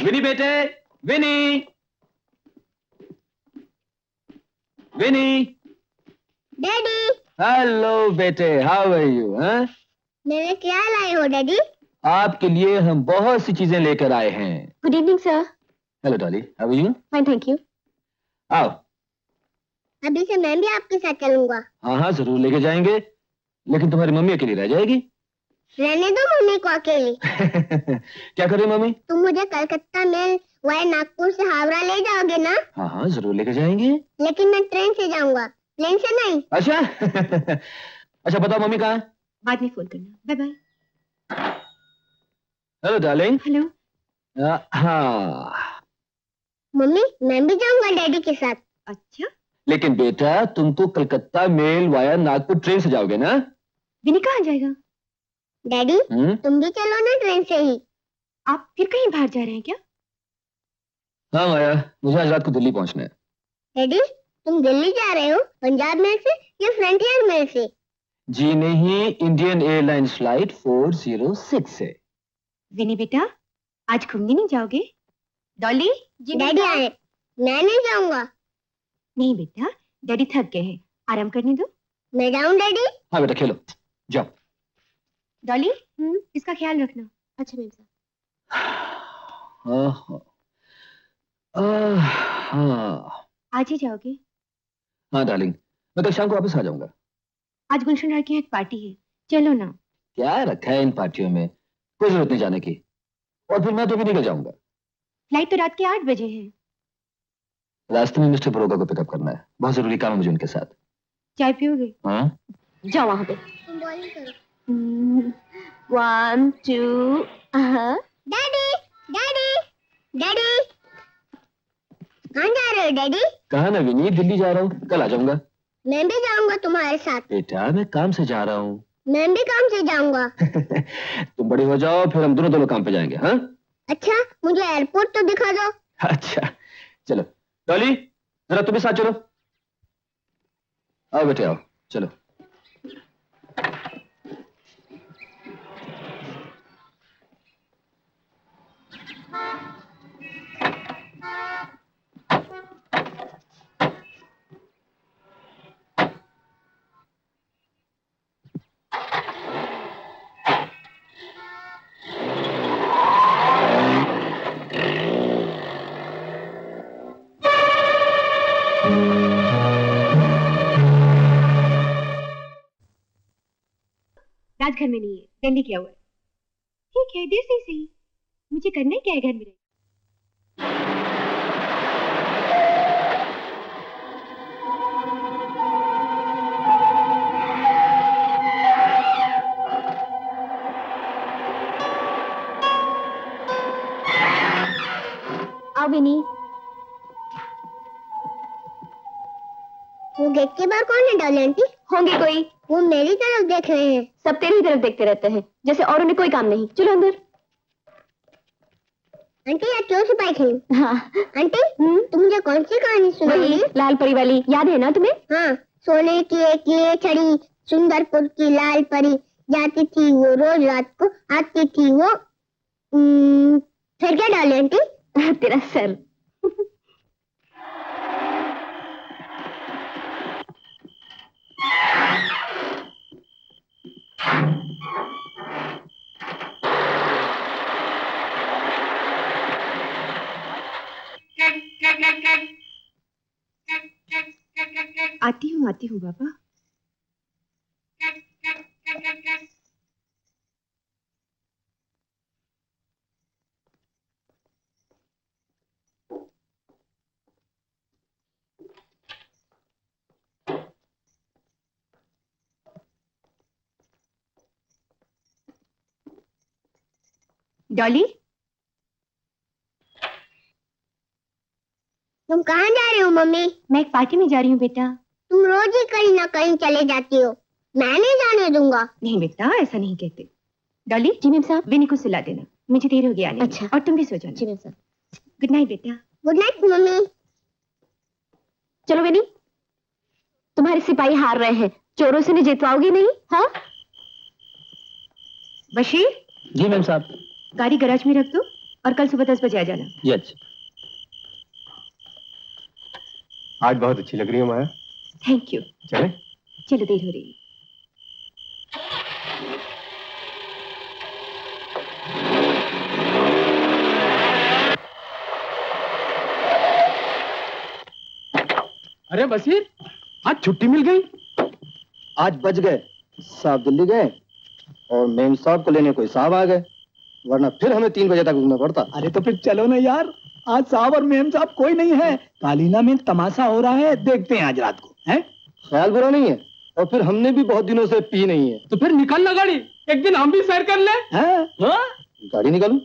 विनी बेटे, विनी, विनी। Daddy. Hello बेटे, how are you? मेरे क्या लाए हो डैडी? आपके लिए हम बहुत सी चीजें लेकर आए हैं। Good evening sir. Hello Dolly, how are you? Fine thank you. आओ। अभी से मैं भी आपके साथ चलूंगा। हाँ हाँ जरूर लेके जाएंगे, लेकिन तुम्हारी मम्मी अकेली रह जाएगी। रहने दो मम्मी को अकेली। क्या कर रही मम्मी? तुम मुझे कलकत्ता मेल वाया नागपुर से हावड़ा ले जाओगे ना? हाँ हाँ जरूर लेके जाएंगे। लेकिन मैं ट्रेन से जाऊंगा, प्लेन से नहीं। अच्छा। अच्छा बताओ मम्मी कहाँ है? बाद में फोन करना, bye bye. Hello darling. Hello. हाँ मम्मी मैं भी जाऊंगा डैडी के साथ। अच्छा, लेकिन बेटा तुम तो Calcutta mail via Nagpur train से जाओगे ना? विनी कहाँ जाएगा? डैडी तुम भी चलो ना ट्रेन से ही। आप फिर कहीं बाहर जा रहे हैं क्या? हाँ माया, मुझे आज रात को दिल्ली पहुंचना है। डैडी तुम दिल्ली जा रहे हो पंजाब मेल से या फ्रंटियर मेल से? जी नहीं, इंडियन एयरलाइंस फ्लाइट 406 से। विनी बेटा आज घूमने नहीं जाओगे? डॉली। डैडी आए, मैं नहीं जाऊंगा। नहीं बेटा, डैडी थक गए हैं, आराम करने दो। मैं जाऊं डैडी? हाँ बेटा खेलो, जाओ। डॉली इसका ख्याल रखना। अच्छा मैम साहब। हाँ आज ही जाओगे? हाँ डार्लिंग, मैं कल शाम को वापस आ जाऊंगा। आज गुलशन लड़के यहाँ एक पार्टी है, चलो ना। क्या रखा है इन पार्टियों में, कोई जरूरत नहीं जाने की। और फिर मैं तो भी निकल जाऊंगा। फ्लाइट तो रात के 8 बजे है। रास्ते में मिस्टर बरोगा को पिकअप करना है, बहुत जरूरी काम है मुझे उनके साथ। चाय पियोगे? हाँ जाओ वहां पे। तुम बॉलिंग करो। 1 2। डैडी डैडी डैडी कहाँ जा रहे हो डैडी? कहा ना विनी, दिल्ली जा रहा हूँ, कल आ जाऊंगा। मैं भी जाऊंगा तुम्हारे साथ। बेटा मैं काम से जा रहा हूँ। मैं भी काम से जाऊंगा। तुम बड़े हो जाओ फिर हम दोनों काम पे जाएंगे। हाँ अच्छा मुझे एयरपोर्ट तो दिखा दो। अच्छा चलो। डॉली जरा तुम भी साथ चलो। आओ बेटे आओ, चलो। राजघर में नहीं है, दिल्ली किया हुआ है। ठीक है, देर से ही सही, मुझे करना है क्या है घर में? आओ विनी। वो गेट के बाहर कौन है डॉली आंटी? होंगे कोई। वो मेरी तरफ देख रहे हैं। सब तेरी तरफ देखते रहते हैं, जैसे औरों ने कोई काम नहीं। चलो अंदर। आंटी आज चोर सिपाही खेलें। हाँ। आंटी तुम मुझे कौन सी कहानी सुनाओगी? लाल परी वाली, याद है ना तुम्हें? हाँ, सोने की एक ये छड़ी, सुंदरपुर की लाल परी, जाती थी वो रोज रात को, आती थी वो। फिर क्या डाले आंटी? तेरा सर। आती हूँ बाबा। डॉली तुम कहाँ जा रही हो मम्मी? मैं एक पार्टी में जा रही हूँ बेटा। तुम रोज ही कहीं ना कहीं चले जाती हो, मैं नहीं जाने दूंगा। नहीं बेटा, ऐसा नहीं कहते। डॉली। जी मैम साहब। विनी को सुला देना, मुझे देर हो गया आने में। अच्छा। और तुम भी सो जाना। जी मैम साहब। गुड नाइट बेटा। Good night mummy. चलो विनी, तुम्हारे सिपाही हार रहे हैं, चोरों से नहीं जितवाओगी नहीं? हाँ बशीर। जी मैम साहब। गाड़ी गैराज में रख दो, और कल सुबह 10 बजे आ जाना। यस। आज बहुत अच्छी लग रही है माया। Thank you. चले? चलो, देर हो रही है। अरे बशीर, आज छुट्टी मिल गई। आज बच गए, साहब दिल्ली गए और मेम साहब को लेने कोई साहब आ गए, वरना फिर हमें 3 बजे तक रुकना पड़ता। अरे तो फिर चलो ना यार, आज साहब और मेम साहब कोई नहीं है, कालीना में तमाशा हो रहा है, देखते हैं आज रात को। हैं? ख्याल बुरा नहीं है, और फिर हमने भी बहुत दिनों से पी नहीं है। तो फिर निकल ना गाड़ी, एक दिन हम भी सैर कर ले। हैं? गाड़ी निकालूं?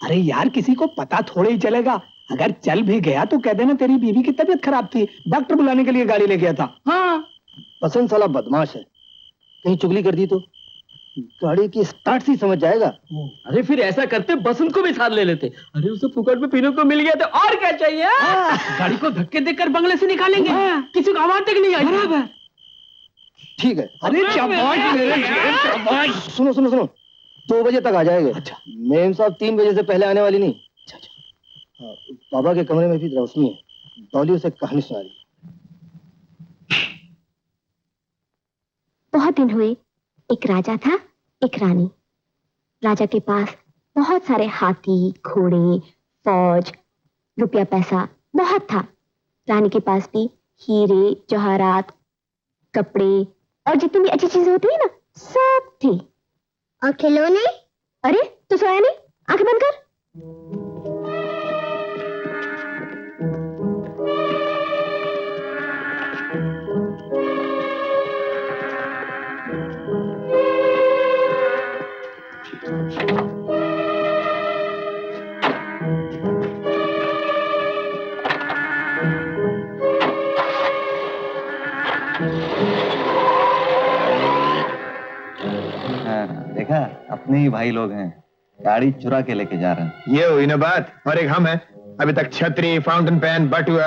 अरे यार, किसी को पता थोड़े ही चलेगा, अगर चल भी गया तो कह देना तेरी बीवी की तबीयत खराब थी, डॉक्टर बुलाने के लिए गाड़ी ले गया था। हाँ, बसंत साला बदमाश है, कहीं चुगली कर दी तो गाड़ी की स्टार्ट से समझ जाएगा। अरे फिर ऐसा करते बसंत को भी साथ ले लेते। अरे उसे फुकट में पीने को मिल गया तो और क्या चाहिए। गाड़ी को धक्के देकर बंगले से निकालेंगे, किसी को आवाज तक नहीं आएगी। ठीक है। अरे शाबाश मेरे शेर, शाबाश। सुनो सुनो सुनो, 2 बजे तक आ जाएंगे। अच्छा। मेम साहब 3 बजे से पहले आने वाली नहीं। अच्छा अच्छा। हाँ, बाबा के कमरे में भी रोशनी है, डॉली उसे कहानी सुना रही। बहुत दिन हुए, एक राजा था, एक रानी। राजा के पास बहुत सारे हाथी, घोड़े, फौज, रुपया पैसा बहुत था। रानी के पास भी हीरे, जवाहरात, कपड़े और जितनी भी अच्छी चीजें होती है ना, सब थी। और खिलौने? अरे तू सोया नहीं, आंखें बंद कर। देखा, अपने ही भाई लोग हैं, गाड़ी चुरा के लेके जा रहे हैं। ये हुई ना बात। और एक हम है, अभी तक छतरी, फाउंटेन पेन, बटुआ।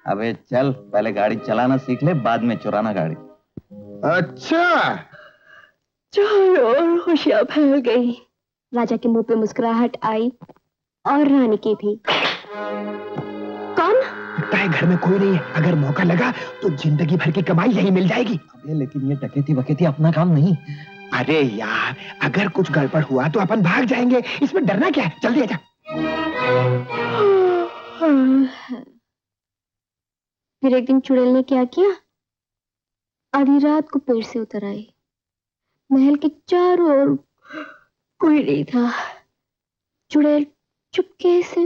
अबे चल, पहले गाड़ी चलाना सीख ले, बाद में चुराना गाड़ी। अच्छा, चारों ओर खुशियां फैल गई। राजा के मुंह पे मुस्कुराहट आई और रानी की भी। कौन? लगता है घर में कोई नहीं है, अगर मौका लगा तो जिंदगी भर की कमाई यही मिल जाएगी। अबे लेकिन ये डकैती वकैती अपना काम नहीं। अरे यार, अगर कुछ गड़बड़ हुआ तो अपन भाग जाएंगे, इसमें डरना क्या है, जल्दी आजा। फिर एक दिन चुड़ैल ने क्या किया, आधी रात को पेड़ से उतर आई। महल के चारों ओर कोई नहीं था। चुड़ैल चुपके से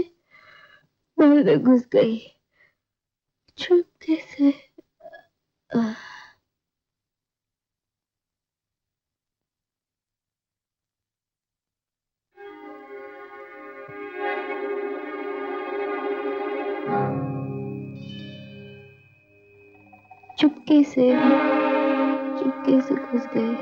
महल में घुस गई, चुपके से। चुपके से घुस गई।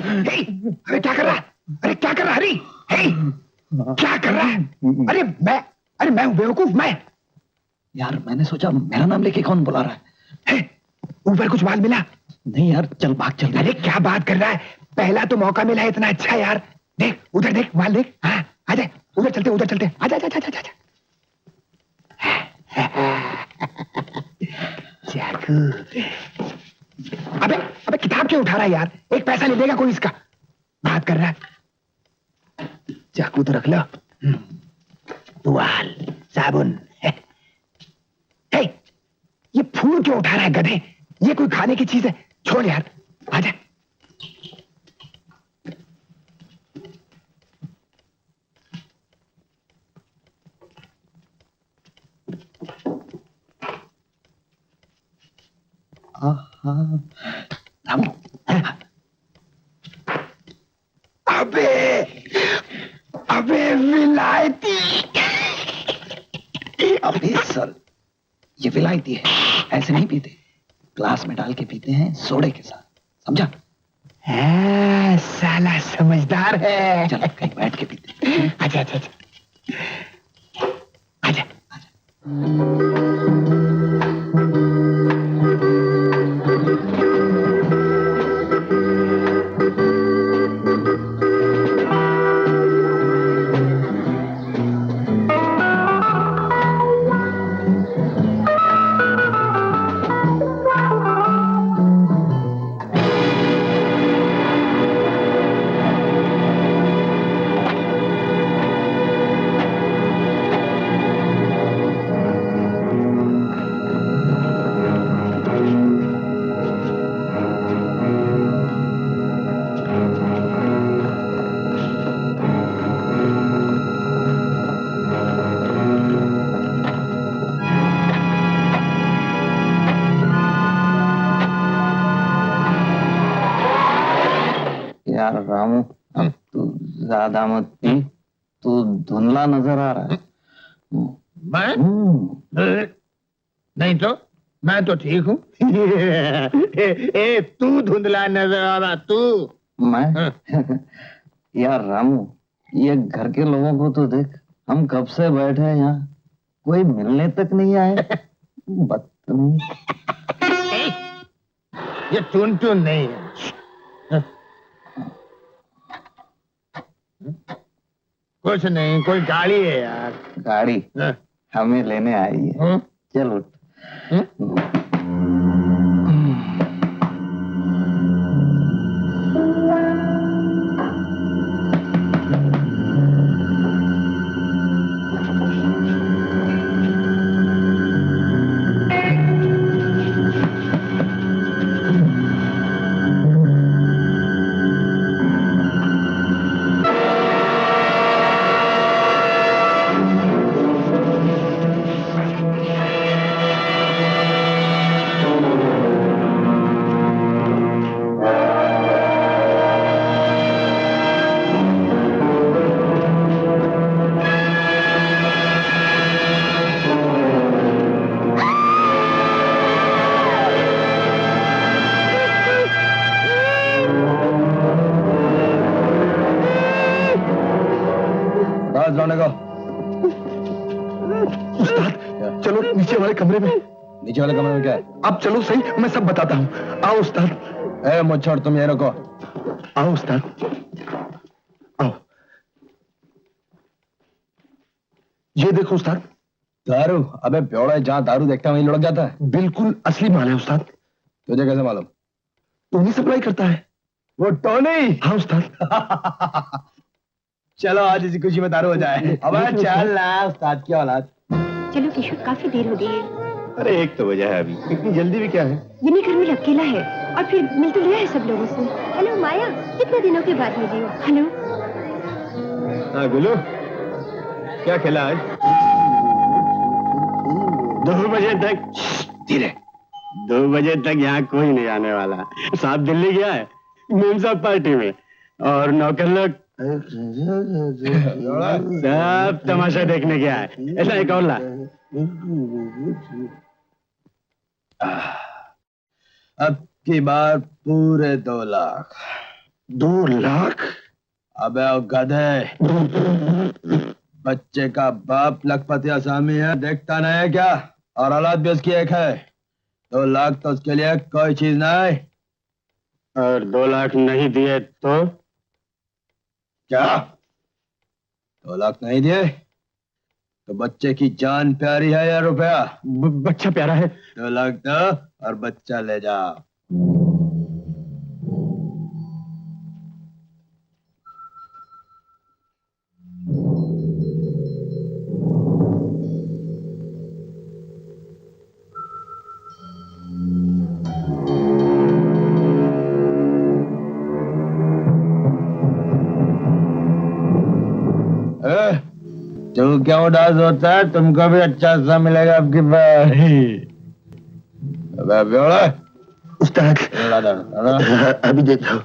अरे क्या कर रहा है? अरे क्या कर रहा है हरी? हे, क्या कर रहा है? अरे मैं हूं बेवकूफ, मैं। यार मैंने सोचा मेरा नाम लेके कौन बुला रहा है? ऊपर कुछ माल मिला? नहीं यार, चल भाग चल। अरे क्या बात कर रहा है? पहला तो मौका मिला है, इतना अच्छा यार। देख उधर, देख माल देख। हाँ आजा, उधर चलते। आजा आजा। चाकू। अबे किताब क्यों उठा रहा है यार? एक पैसा नहीं देगा कोई इसका। बात कर रहा है। चाकू तो रख लो। तुआल, साबुन। हे, ये फूल क्यों उठा रहा है गधे? ये कोई खाने की चीज है? छोड़ यार, आजा। रामू, अबे विलायती। अबे सर, ये विलायती है, ऐसे नहीं पीते, ग्लास में डाल के पीते हैं सोडे के साथ, समझा? साला समझदार है। चलो कहीं बैठ के पीते हैं। आजा। यार रामू, अब तू ज्यादा मत पी, तू धुंधला नजर आ रहा है। मैं? नहीं तो मैं तो ठीक हूँ। तू धुंधला नजर आ रहा, तू। मैं? यार रामू, ये घर के लोगों को तो देख, हम कब से बैठे हैं यहाँ, कोई मिलने तक नहीं आए। बदतमीज। ये टुन नहीं है। कुछ नहीं, कोई गाड़ी है यार। गाड़ी हमें लेने आई है। चल उठ। जाने का। उस्ताद चलो नीचे वाले कमरे में। नीचे वाले कमरे में क्या है? अब चलो सही, मैं सब बताता हूँ। आओ उस्ताद। ए मुच्छड़, तुम ये रखो। आओ उस्ताद, आओ। ये देखो उस्ताद। दारू? अबे प्योड़ा, जहाँ दारू देखता है वहीं लुढ़क जाता है। बिल्कुल असली माल है उस्ताद। तुझे कैसे मालूम? टोनी सप्लाई करता है। वो टोनी? हाँ उस्ताद। चलो आज इसी खुशी में दारू हो जाए। अब चल ना उस्ताद की औलाद। चलो किशोर, काफी देर हो गई है। अरे एक तो वजह है, अभी इतनी जल्दी भी क्या है? ये घर में अकेला है और फिर मिल तो लिया है सब लोगों से। हेलो माया, कितने दिनों के बाद मिली हो। हेलो। हाँ गुल्लू, क्या खेला आज? 2 बजे तक। धीरे। 2 बजे तक यहाँ कोई नहीं आने वाला। साहब दिल्ली गया है मेम साहब पार्टी में, और नौकर लोग सब तमाशा देखने गया है। ऐसा एक और ला। अब की बार पूरे 2 लाख। 2 लाख? अबे ओ गधे, बच्चे का बाप लखपति आसामी है, देखता नहीं है क्या? और औलाद भी उसकी एक है। 2 लाख तो उसके लिए कोई चीज नहीं। और 2 लाख नहीं दिए तो? क्या 2 लाख नहीं दिए तो बच्चे की जान प्यारी है या रुपया? बच्चा प्यारा है। 2 लाख दो और बच्चा ले जाओ। तू क्यों उदास होता है? तुमको भी अच्छा सा मिलेगा आपकी बार। अबे बेवड़ा, उस्ताद अभी देखो।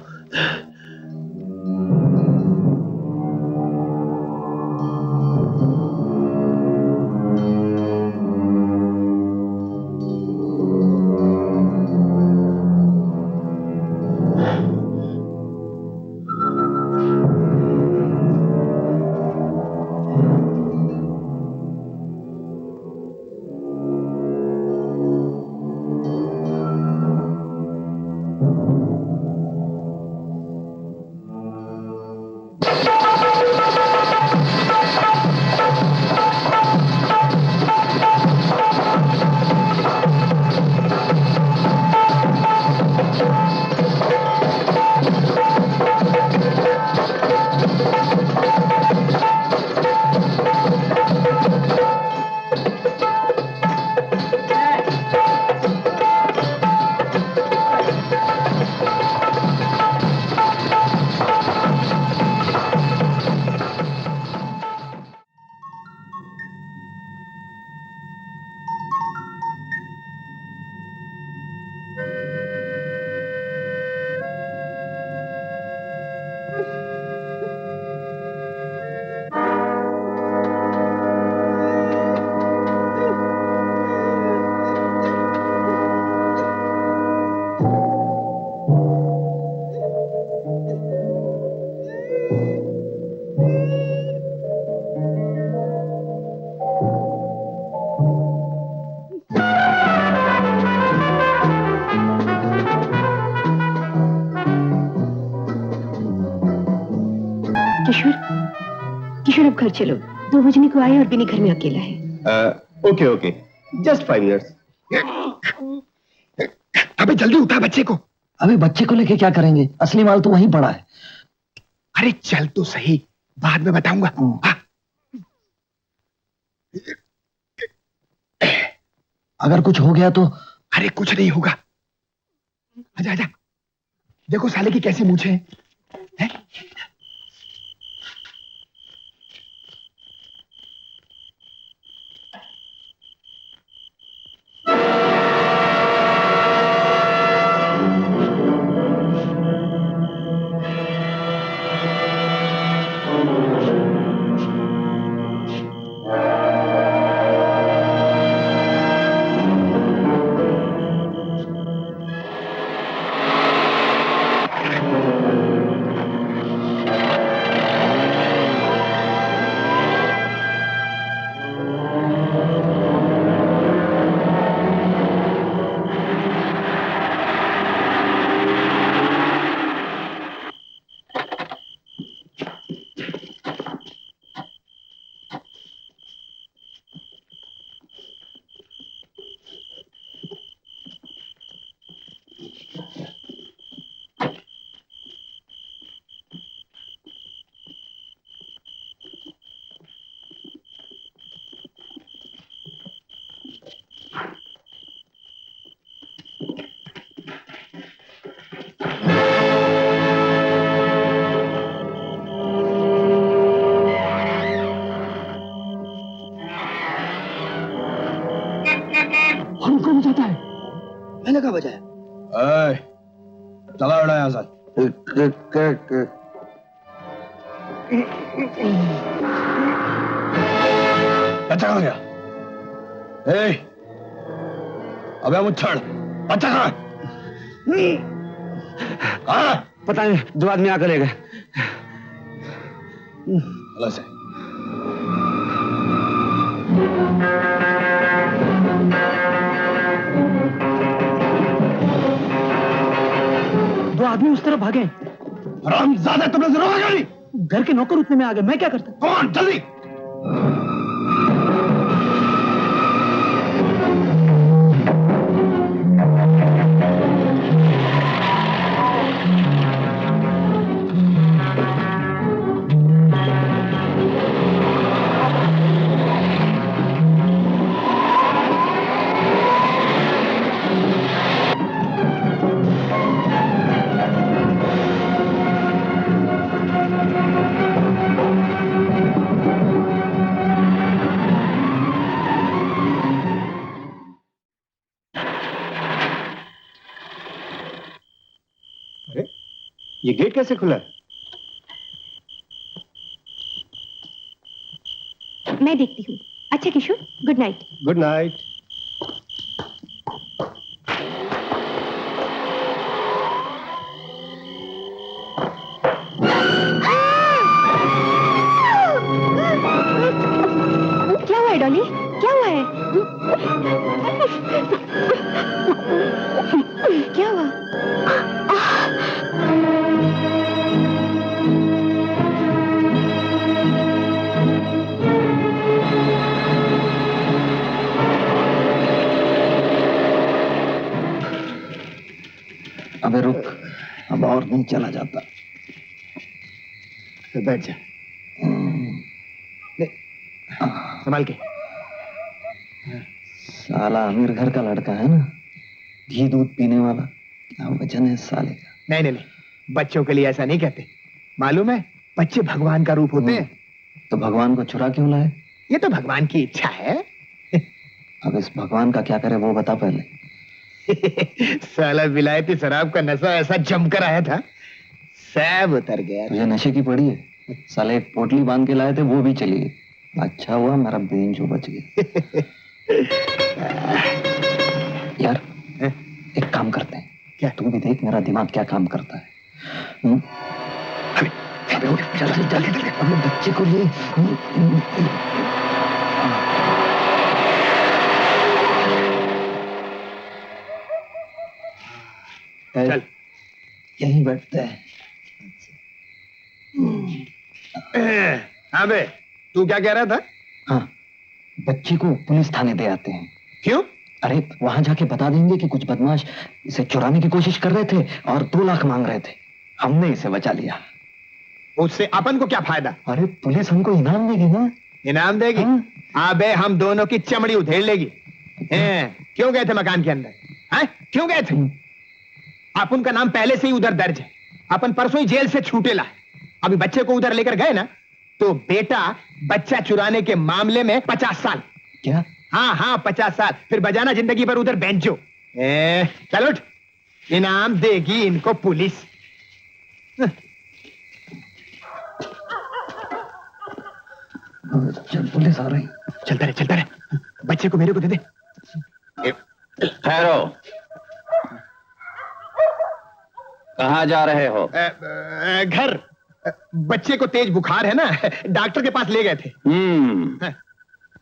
किशोर, किशोर अब घर चलो। 2 बजने को आए और बिनी घर में अकेला है। Okay okay, just 5 minutes. अबे जल्दी उठा बच्चे को। अबे बच्चे को लेके क्या करेंगे? असली माल तो वहीं पड़ा है। अरे चल तो सही, बाद में बताऊंगा। हाँ। अगर कुछ हो गया तो? अरे कुछ नहीं होगा, आजा आजा। देखो साले की कैसी मूंछें हैं। हमको भी जाता है। मैंने कहा बजाया? चला उड़ा यहाँ से। बच्चा कहाँ गया? अबे मुच्छड़, बच्चा कहाँ? पता नहीं दो आदमी आकर ले गए। अल्लाह से दो आदमी उस तरफ भागे। हरामजादा, तुमने जरूर आ गई। घर के नौकर उतने में आ गए, मैं क्या करता? कौन जल्दी? ये गेट कैसे खुला है? मैं देखती हूँ। अच्छा किशोर, गुड नाइट। Good night. क्या हुआ है डॉली? क्या हुआ है? क्या हुआ? अबे रुक, अब और नहीं चला जाता। बैठ जा। संभाल के। साला अमीर घर का लड़का है ना, घी दूध पीने वाला। क्या वजन है साले का। नहीं नहीं नहीं, बच्चों के लिए ऐसा नहीं कहते। मालूम है, बच्चे भगवान का रूप होते हैं। तो भगवान को चुरा क्यों लाए? ये तो भगवान की इच्छा है। अब इस भगवान का क्या करे वो बता पहले। साला विलायती शराब का नशा ऐसा जमकर आया था, सब उतर गया। तुझे नशे की पड़ी है? साले एक पोटली बांध के लाए थे, वो भी चली गई। अच्छा हुआ मेरा बेन जो बच गया। यार एक काम करते हैं। क्या? तू भी देख मेरा दिमाग क्या काम करता है। अबे उठ, जल्दी जल्दी अपने बच्चे को ले। चल यहीं बैठते हैं। हाँ बे, तू क्या कह रहा था? हाँ, बच्चे को पुलिस थाने दे आते हैं। क्यों? अरे वहां जाके बता देंगे कि कुछ बदमाश इसे चुराने की कोशिश कर रहे थे और 2 लाख मांग रहे थे। हमने इसे बचा लिया। उससे अपन को क्या फायदा? अरे पुलिस हमको इनाम देगी ना। इनाम देगी? अबे हम दोनों की चमड़ी उधेड़ लेगी। क्यों गए थे मकान के अंदर? क्यों गए थे? अपन का नाम पहले से ही उधर दर्ज है। अपन परसों ही जेल से छूटे ला। अभी बच्चे को उधर लेकर गए ना, तो बेटा बच्चा चुराने के मामले में 50 साल। क्या? हाँ हाँ 50 साल। फिर बजाना जिंदगी भर उधर बेंचो। चल उठ, इनाम देगी इनको पुलिस। चल पुलिस आ रही। चलता रहे, बच्चे को मेरे को दे दे। ठहरो, कहाँ जा रहे हो? घर। बच्चे को तेज बुखार है ना, डॉक्टर के पास ले गए थे।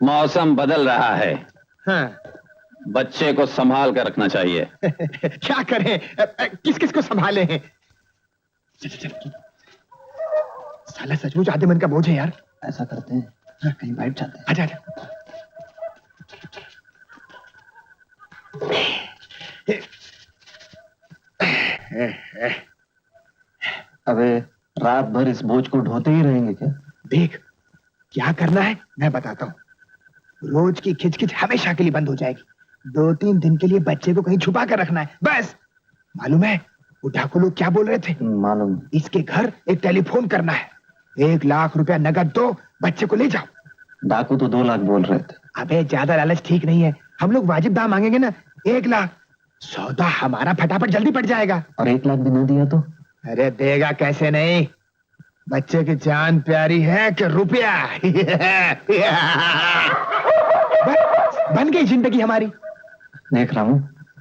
मौसम बदल रहा है, हाँ। बच्चे को संभाल कर रखना चाहिए। क्या करें, किस किस को संभाले हैं? चल। साला सचमुच आधे मन का बोझ है यार। ऐसा करते हैं, कहीं बैठ जाते हैं। आजा। अबे रात भर इस बोझ को ढोते ही रहेंगे क्या? देख क्या करना है मैं बताता हूँ। रोज की खिचखिच हमेशा के लिए बंद हो जाएगी। 2-3 दिन के लिए बच्चे को कहीं छुपा कर रखना है बस। मालूम है वो डाकू लोग क्या बोल रहे थे? मालूम। इसके घर एक टेलीफोन करना है, 1 लाख रुपया नगद दो, बच्चे को ले जाओ। डाकू तो 2 लाख बोल रहे थे। अबे ज्यादा लालच ठीक नहीं है। हम लोग वाजिब दाम मांगेंगे ना, 1 लाख। सौदा हमारा फटाफट जल्दी पड़ जाएगा। और 1 लाख भी न दिया तो? अरे देगा कैसे नहीं, बच्चे की जान प्यारी है कि रुपया। बन गई जिंदगी हमारी। देख रामू,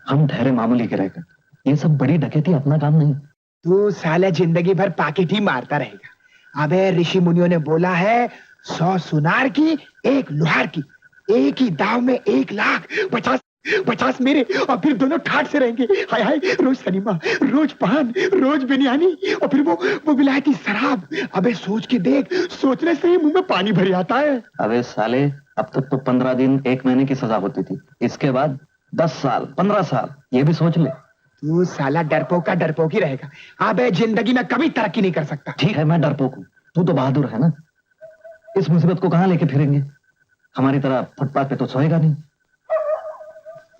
हम ठहरे मामूली के रहकर, ये सब बड़ी डकैती अपना काम नहीं। तू साला जिंदगी भर पाकिट ही मारता रहेगा। अबे ऋषि मुनियों ने बोला है 100 सुनार की 1 लोहार की, एक ही दाव में 1 लाख 50 मेरे, और फिर दोनों ठाट से रहेंगे। हाय हाय, रोज सनीमा, रोज पान, रोज बिरयानी, और फिर वो विलायती शराब। अबे सोच के देख, सोचने से ही मुंह में पानी भर आता है। अबे साले, अब तक तो 15 दिन 1 महीने की सजा होती थी, इसके बाद 10 साल 15 साल, ये भी सोच ले। तू साला डरपोक का डरपोक ही रहेगा। अबे जिंदगी में कभी तरक्की नहीं कर सकता। ठीक है, मैं डरपोक हूँ, तू तो बहादुर है ना। इस मुसीबत को कहाँ लेके फिरेंगे? हमारी तरह फुटपाथ पे तो सोएगा नहीं।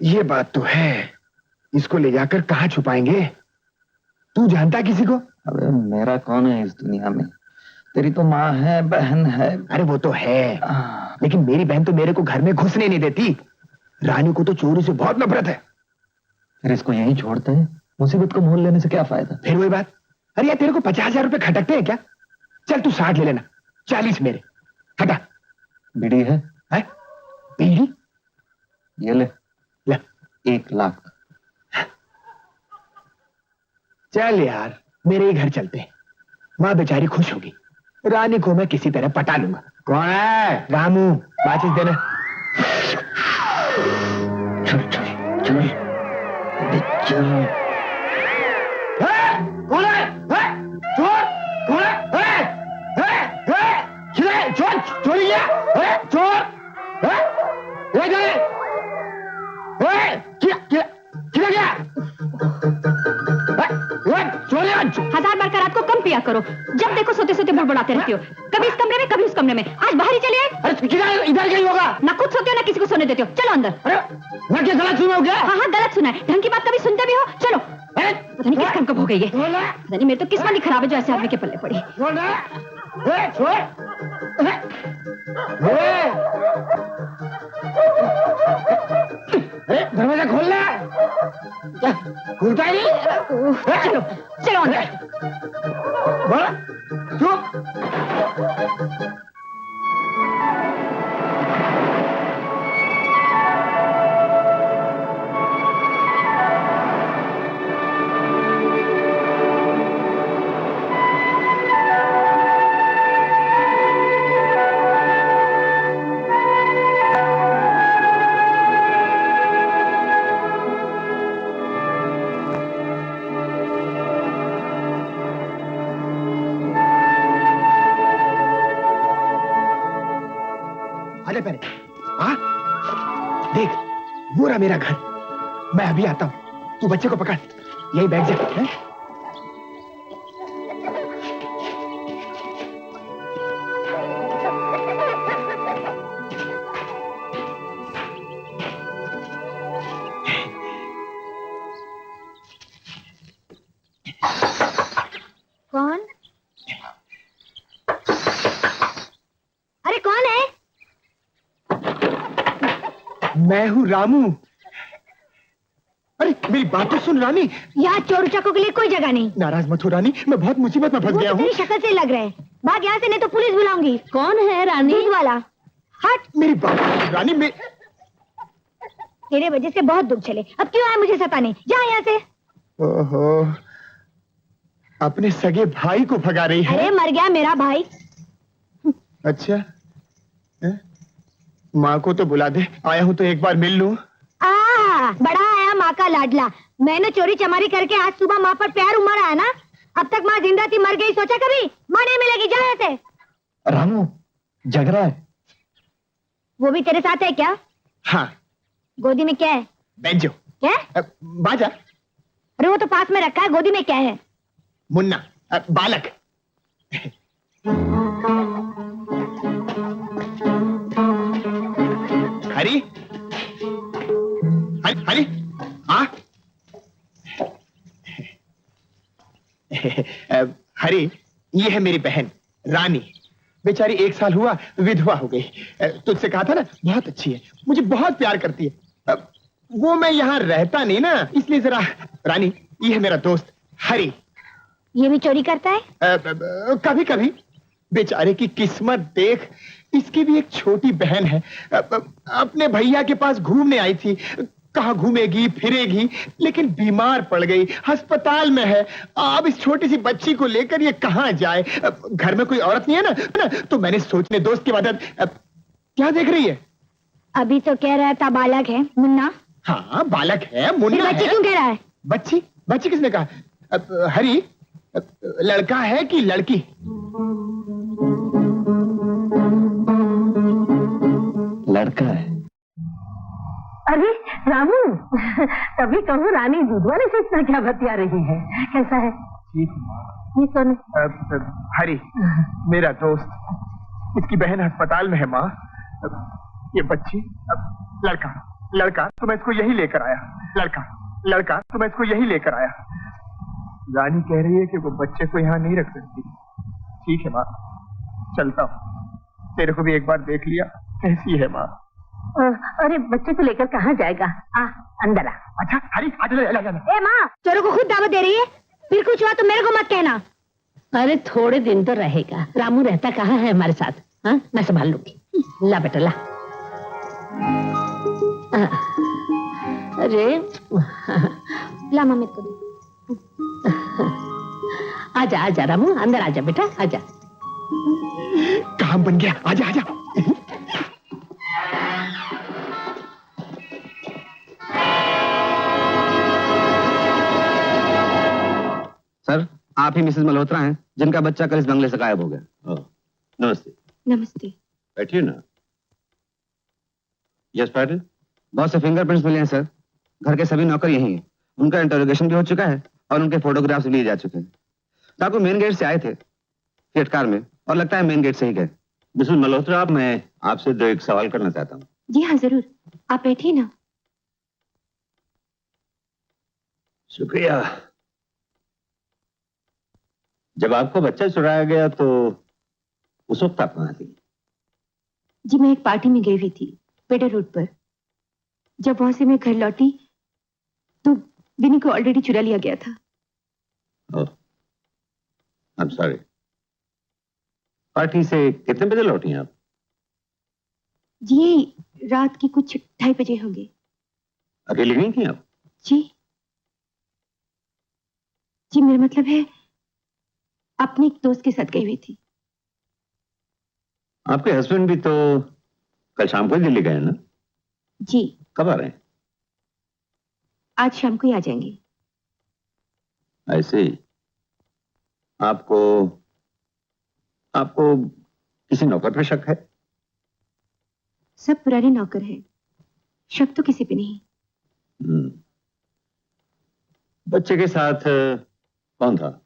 ये बात तो है, इसको ले जाकर कहाँ छुपाएंगे? तू जानता है किसी को? अबे मेरा कौन है इस दुनिया में? तेरी तो माँ है, बहन है। अरे वो तो है, लेकिन मेरी बहन तो मेरे को घर में घुसने नहीं देती। रानी को तो चोरी से बहुत नफरत है। फिर इसको यहीं छोड़ते हैं, मुसीबत को मोल लेने से क्या फायदा? फिर वही बात। अरे यार, तेरे को 50,000 रुपए खटकते हैं क्या? चल तू 60 ले लेना, 40 मेरे। हटा। बीड़ी है? बीड़ी? ये ले, ले 1 लाख। चल यार, मेरे ही घर चलते हैं, माँ बेचारी खुश होगी। रानी को मैं किसी तरह पटा लूंगा। कौन है? रामू, माचिस देना। चल चल चल चल। कौन है? चोर? कौन है? चोर? चोरी किया? चोर? क्या? 1000 बार का रात को कम पिया करो। जब देखो सोते सोते बड़बड़ाते रहती हो, कभी इस कमरे में कभी उस कमरे में। आज बाहर ही चले आए। अरे इधर कहीं होगा ना खुद सोते हो ना किसी को सोने देते हो। चलो अंदर। अरे मैं क्या गलत सुना हो गया? हाँ गलत सुना है। ढंग की बात कभी सुनते भी हो। चलो। पता नहीं किस काम कब हो गई है। पता नहीं, मेरी तो किस्मत ही खराब है जो ऐसे आदमी के पल्ले पड़ी। दरवाजा खोलना। खुलता ही नहीं। चलो चलो अंदर। चुप। देख, वो रहा मेरा घर। मैं अभी आता हूँ, तू बच्चे को पकड़, यही बैठ जा। है? कौन? अरे कौन है? मैं हूँ रामू। अरे मेरी बात तो सुन रानी। यहाँ चोर उचाकों के लिए कोई जगह नहीं। नाराज मत हो रानी, मैं बहुत मुसीबत में फंस गया हूँ। तेरी शक्ल से लग रहा है। भाग यहाँ से, नहीं तो पुलिस बुलाऊंगी। कौन है रानी? दूध वाला। हट। मेरी बात सुन रानी। तेरे वजह से बहुत दुख चले, अब क्यों आए मुझे सताने? जा यहाँ से। ओहो, अपने सगे भाई को भगा रही है। अरे मर गया मेरा भाई। अच्छा, माँ को तो बुला दे, आया हूँ तो एक बार मिल लूं। बड़ा आया माँ का लाडला। मैंने चोरी चमारी करके आज सुबह माँ पर प्यार उमड़ा है ना। अब तक माँ जिंदा थी, मर गई, सोचा कभी? माँ नहीं मिलेगी, जा यहाँ से। रामू जग रहा है। वो भी तेरे साथ है क्या? हाँ। गोदी में क्या है? बेंजो। क्या? बाजा। अरे वो तो पास में रखा है, गोदी में क्या है? मुन्ना, बालक। हरी, हरी, हाँ। हरी, ये है मेरी बहन रानी। बेचारी 1 साल हुआ विधवा हो गई। तुझसे कहा था ना, बहुत अच्छी है, मुझे बहुत प्यार करती है। वो मैं यहाँ रहता नहीं ना, इसलिए जरा। रानी, ये है मेरा दोस्त हरी। ये भी चोरी करता है? कभी कभी। बेचारे की किस्मत देख, इसकी भी एक छोटी बहन है। अपने भैया के पास घूमने आई थी, कहाँ घूमेगी फिरेगी, लेकिन बीमार पड़ गई, अस्पताल में है। अब इस छोटी सी बच्ची को लेकर ये कहाँ जाए? घर में कोई औरत नहीं है ना, तो मैंने सोचने दोस्त की मदद। क्या देख रही है? अभी तो कह रहा था बालक है मुन्ना। हाँ बालक है, मुन्ना बच्ची है। क्यों कह रहा है? बच्ची? बच्ची किसने कहा? हरी, लड़का है कि लड़की? लड़का है। अरे रामू, तभी कहूँ रानी दूध वाले से इतना क्या बतिया रही है? कैसा है? ये सुन। हरी मेरा दोस्त, इसकी बहन अस्पताल में है माँ। ये बच्ची, लड़का लड़का तो मैं इसको यही लेकर आया। लड़का तो मैं इसको यही लेकर आया। रानी कह रही है कि वो बच्चे को यहाँ नहीं रख सकती। ठीक है माँ, चलता हूँ। तेरे को भी एक बार देख लिया, कैसी है माँ? अरे बच्चे को लेकर कहाँ जाएगा? अंदर आ। अच्छा हरी, आ जा। ए माँ, चोरों को खुद दावत दे रही है, फिर कुछ हुआ तो मेरे को मत कहना। अरे थोड़े दिन तो रहेगा। रामू रहता कहाँ है हमारे साथ? हाँ, मैं संभाल लूंगी। ला बेटा ला। अरे ला मम्मी को दे। आजा रामू, अंदर आजा बेटा, आजा। काम बन गया, आजा। सर, आप ही मिसेस मल्होत्रा हैं जिनका बच्चा कल इस बंगले से गायब हो गया। नमस्ते। नमस्ते। बैठिए ना। यस पाटिल। बहुत से फिंगरप्रिंट्स मिले हैं सर। घर के सभी नौकर यही हैं। उनका इंटरोगेशन भी हो चुका है और उनके फोटोग्राफ्स लिए जा चुके हैं। डाकू मेन गेट से आए थे फिएट कार में, और लगता है मेन गेट से ही गए। मिसेस मल्होत्रा, मैं आपसे दो एक सवाल करना चाहता हूँ। जी हाँ जरूर, आप बैठिए ना। शुक्रिया। जब आपको बच्चा चुराया गया तो उस वक्त आप कहाँ थी? जी मैं एक पार्टी में गई हुई थी, पेडर रोड पर। जब वहां से मैं घर लौटी तो विनी को ऑलरेडी चुरा लिया गया था। I'm sorry। पार्टी से कितने बजे लौटी आप? जी ये रात के कुछ 2:30 बजे होंगे। अकेली गई थी आप? जी मेरा मतलब है अपने एक दोस्त के साथ गई हुई थी। आपके हस्बैंड भी तो कल शाम को ही दिल्ली गए ना? जी। कब आ रहे हैं? आज शाम को ही आ जाएंगे। ऐसे ही। आपको किसी नौकर पे शक है? सब पुराने नौकर हैं, शक तो किसी पे नहीं। बच्चे के साथ कौन था?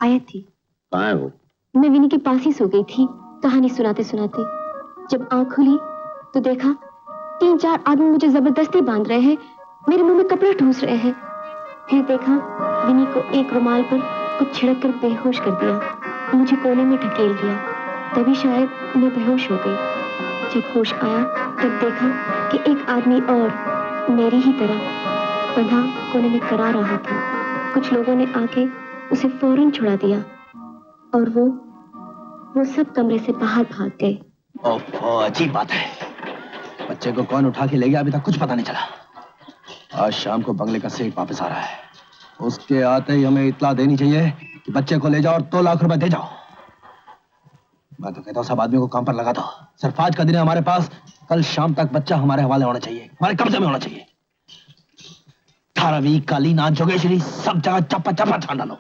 आया थी। कहाँ है वो? मैं विनी के पास ही सो गई थी कहानी सुनाते सुनाते। जब आंख खुली तो देखा 3-4 आदमी मुझे जबरदस्ती बांध रहे हैं, मेरे मुंह में कपड़ा ठूस रहे हैं। फिर देखा विनी को एक रुमाल पर कुछ छिड़क कर बेहोश कर दिया, मुझे कोने में ढकेल दिया। तभी शायद मैं बेहोश हो गई। जब होश आया तब देखा कि एक आदमी और मेरी ही तरह बंधा कोने में करा रहा था। कुछ लोगों ने आके उसे फौरन छुड़ा दिया और वो सब कमरे से बाहर भाग गए। ओह, अजीब बात है। बच्चे को कौन उठा के ले गया अभी तक कुछ पता नहीं चला। आज शाम को बंगले का सेठ वापस आ रहा है, उसके आते ही हमें इत्तला देनी चाहिए कि बच्चे को ले जाओ और 2 लाख रुपए दे जाओ। मैं तो कहता हूँ सब आदमियों को काम पर लगा दो। सिर्फ आज का दिन है हमारे पास, कल शाम तक बच्चा हमारे हवाले होना चाहिए, हमारे कब्जे में होना चाहिए। धारावी, कालीना, जोगेश्वरी सब जगह चप्पा चप्पा छान डालो।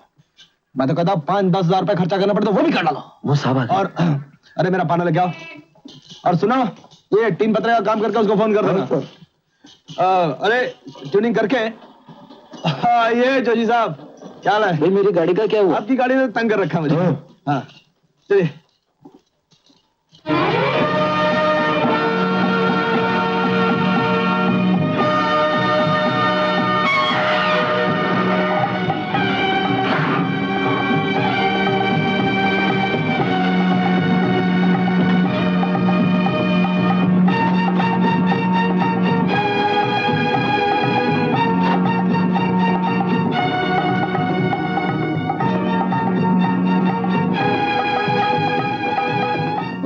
मैं तो कहता हूँ 5-10 हजार रुपए खर्चा करना पड़े तो वो भी कर डालो। वो साहब और अरे मेरा पाना लेके आओ। और सुनो, ये टीन पत्रे का काम करके उसको फोन कर देना। अरे ट्यूनिंग करके। ये जोजी साहब क्या हाल है? भाई मेरी गाड़ी का क्या हुआ? आपकी गाड़ी ने तंग कर रखा मुझे। हाँ चलिए।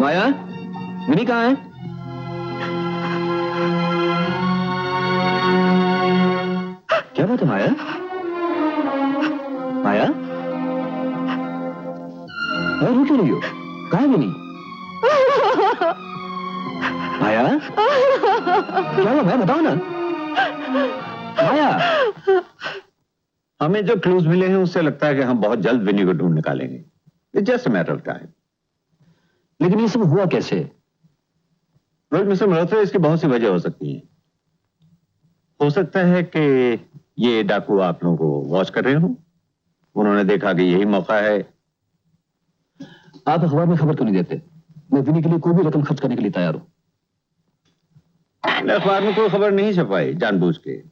माया, विनी कहाँ है? बात है माया? माया, रो क्यों रही हो? कहाँ भी नहीं? माया, क्या हुआ माया, बताओ ना। माया, हमें जो क्लूज मिले हैं उससे लगता है कि हम बहुत जल्द विनी को ढूंढ निकालेंगे। It's just a matter of time. लेकिन ये सब हुआ कैसे? रोज मिस्टर मल्होत्रा, इसकी बहुत सी वजह हो सकती है। हो सकता है कि ये डाकू आप लोगों को वॉच कर रहे हो, उन्होंने देखा कि यही मौका है। आप अखबार में खबर क्यों नहीं देते? मैं विनी के लिए कोई भी रकम खर्च करने के लिए तैयार हूं। अखबार में कोई खबर नहीं छपाई जानबूझ के,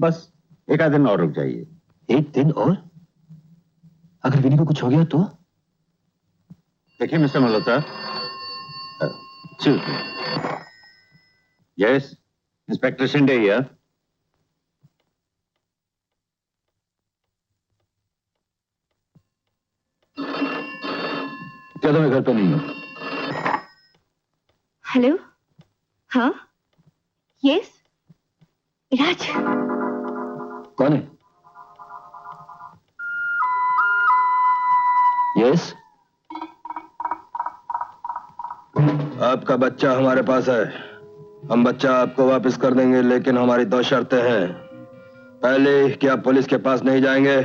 बस एक आध दिन और रुक जाइए। एक दिन और? अगर विनी को कुछ हो गया तो? देखिए mister Malhotra, yes, inspector Shinde here. क्या तो मैं घर पे नहीं हूं? हेलो, हाँ, यस, राज। कौन है? यस, आपका बच्चा हमारे पास है। हम बच्चा आपको वापस कर देंगे, लेकिन हमारी 2 शर्तें हैं। पहली कि आप पुलिस के पास नहीं जाएंगे,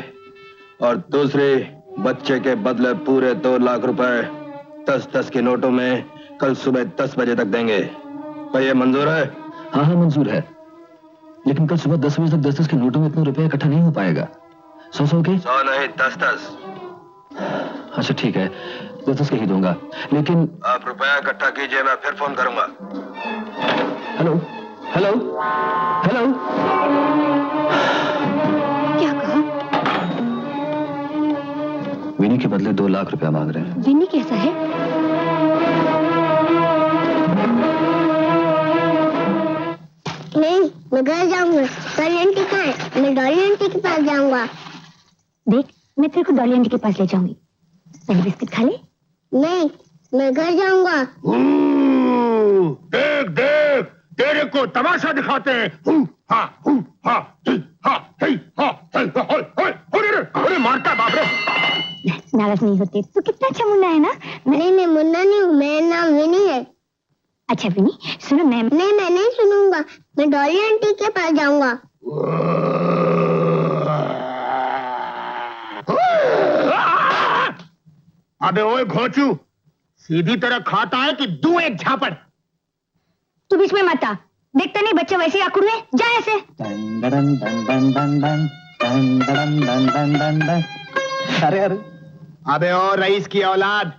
और दूसरी, बच्चे के बदले पूरे 2 लाख रुपए 10-10 के नोटों में कल सुबह 10 बजे तक देंगे। क्या ये मंजूर है? हाँ हाँ मंजूर है, लेकिन कल सुबह 10 बजे तक 10-10 के नोटों में इतने रुपए इकट्ठा नहीं हो पाएगा। 100 के? 100 नहीं, 10-10। अच्छा ठीक है, 10-10 के ही दूंगा, लेकिन आप रुपया इकट्ठा कीजिए, मैं फिर फोन करूंगा। हेलो हेलो हेलो, क्या कहा? विनी के बदले 2 लाख रुपया मांग रहे हैं। विनी कैसा है? नहीं, मैं घर जाऊंगा। डॉली आंटी कहाँ है? मैं डॉली आंटी के पास जाऊंगा। देख, मैं तेरे को डॉली आंटी के पास ले जाऊंगी। पहले बिस्किट खा ले। नहीं, मैं घर जाऊंगा। देख देख, तेरे को तमाशा दिखाते हैं। अरे मारता बाप रे। नाराज नहीं होते, तू कितना अच्छा मुन्ना है ना। नहीं, मैं मुन्ना नहीं हूँ, मेरा नाम विनी है। अच्छा विनी, सुनो, मैं नहीं सुनूंगा। मैं डॉली आंटी के पास जाऊंगा। अबे ओए घोचू, सीधी तरह खाता है कि दूं एक झापड़? तू बीच में मत आ। देखता नहीं बच्चा वैसे ही आकुड़ में, जा ऐसे। अरे अरे, अबे ओ रईस की औलाद,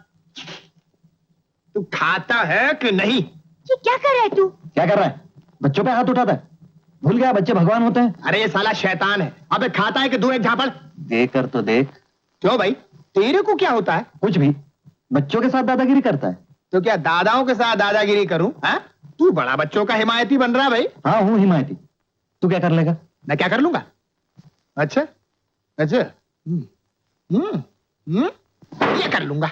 तू खाता है कि नहीं? ये क्या कर रहा है तू? क्या कर रहा है? बच्चों पे हाथ उठाता है? भूल गया बच्चे भगवान होते हैं? अरे ये साला शैतान है। अबे खाता है कि दूं एक झापड़? देकर तो देख। क्यों भाई, तेरे को क्या होता है? कुछ भी, बच्चों के साथ दादागिरी करता है। तो क्या दादाओं के साथ दादागिरी करूं? हाँ, तू बड़ा बच्चों का हिमायती बन रहा भाई। हाँ हूँ हिमायती। तू क्या कर लेगा? मैं क्या कर लूंगा? अच्छा अच्छा, ये कर लूंगा।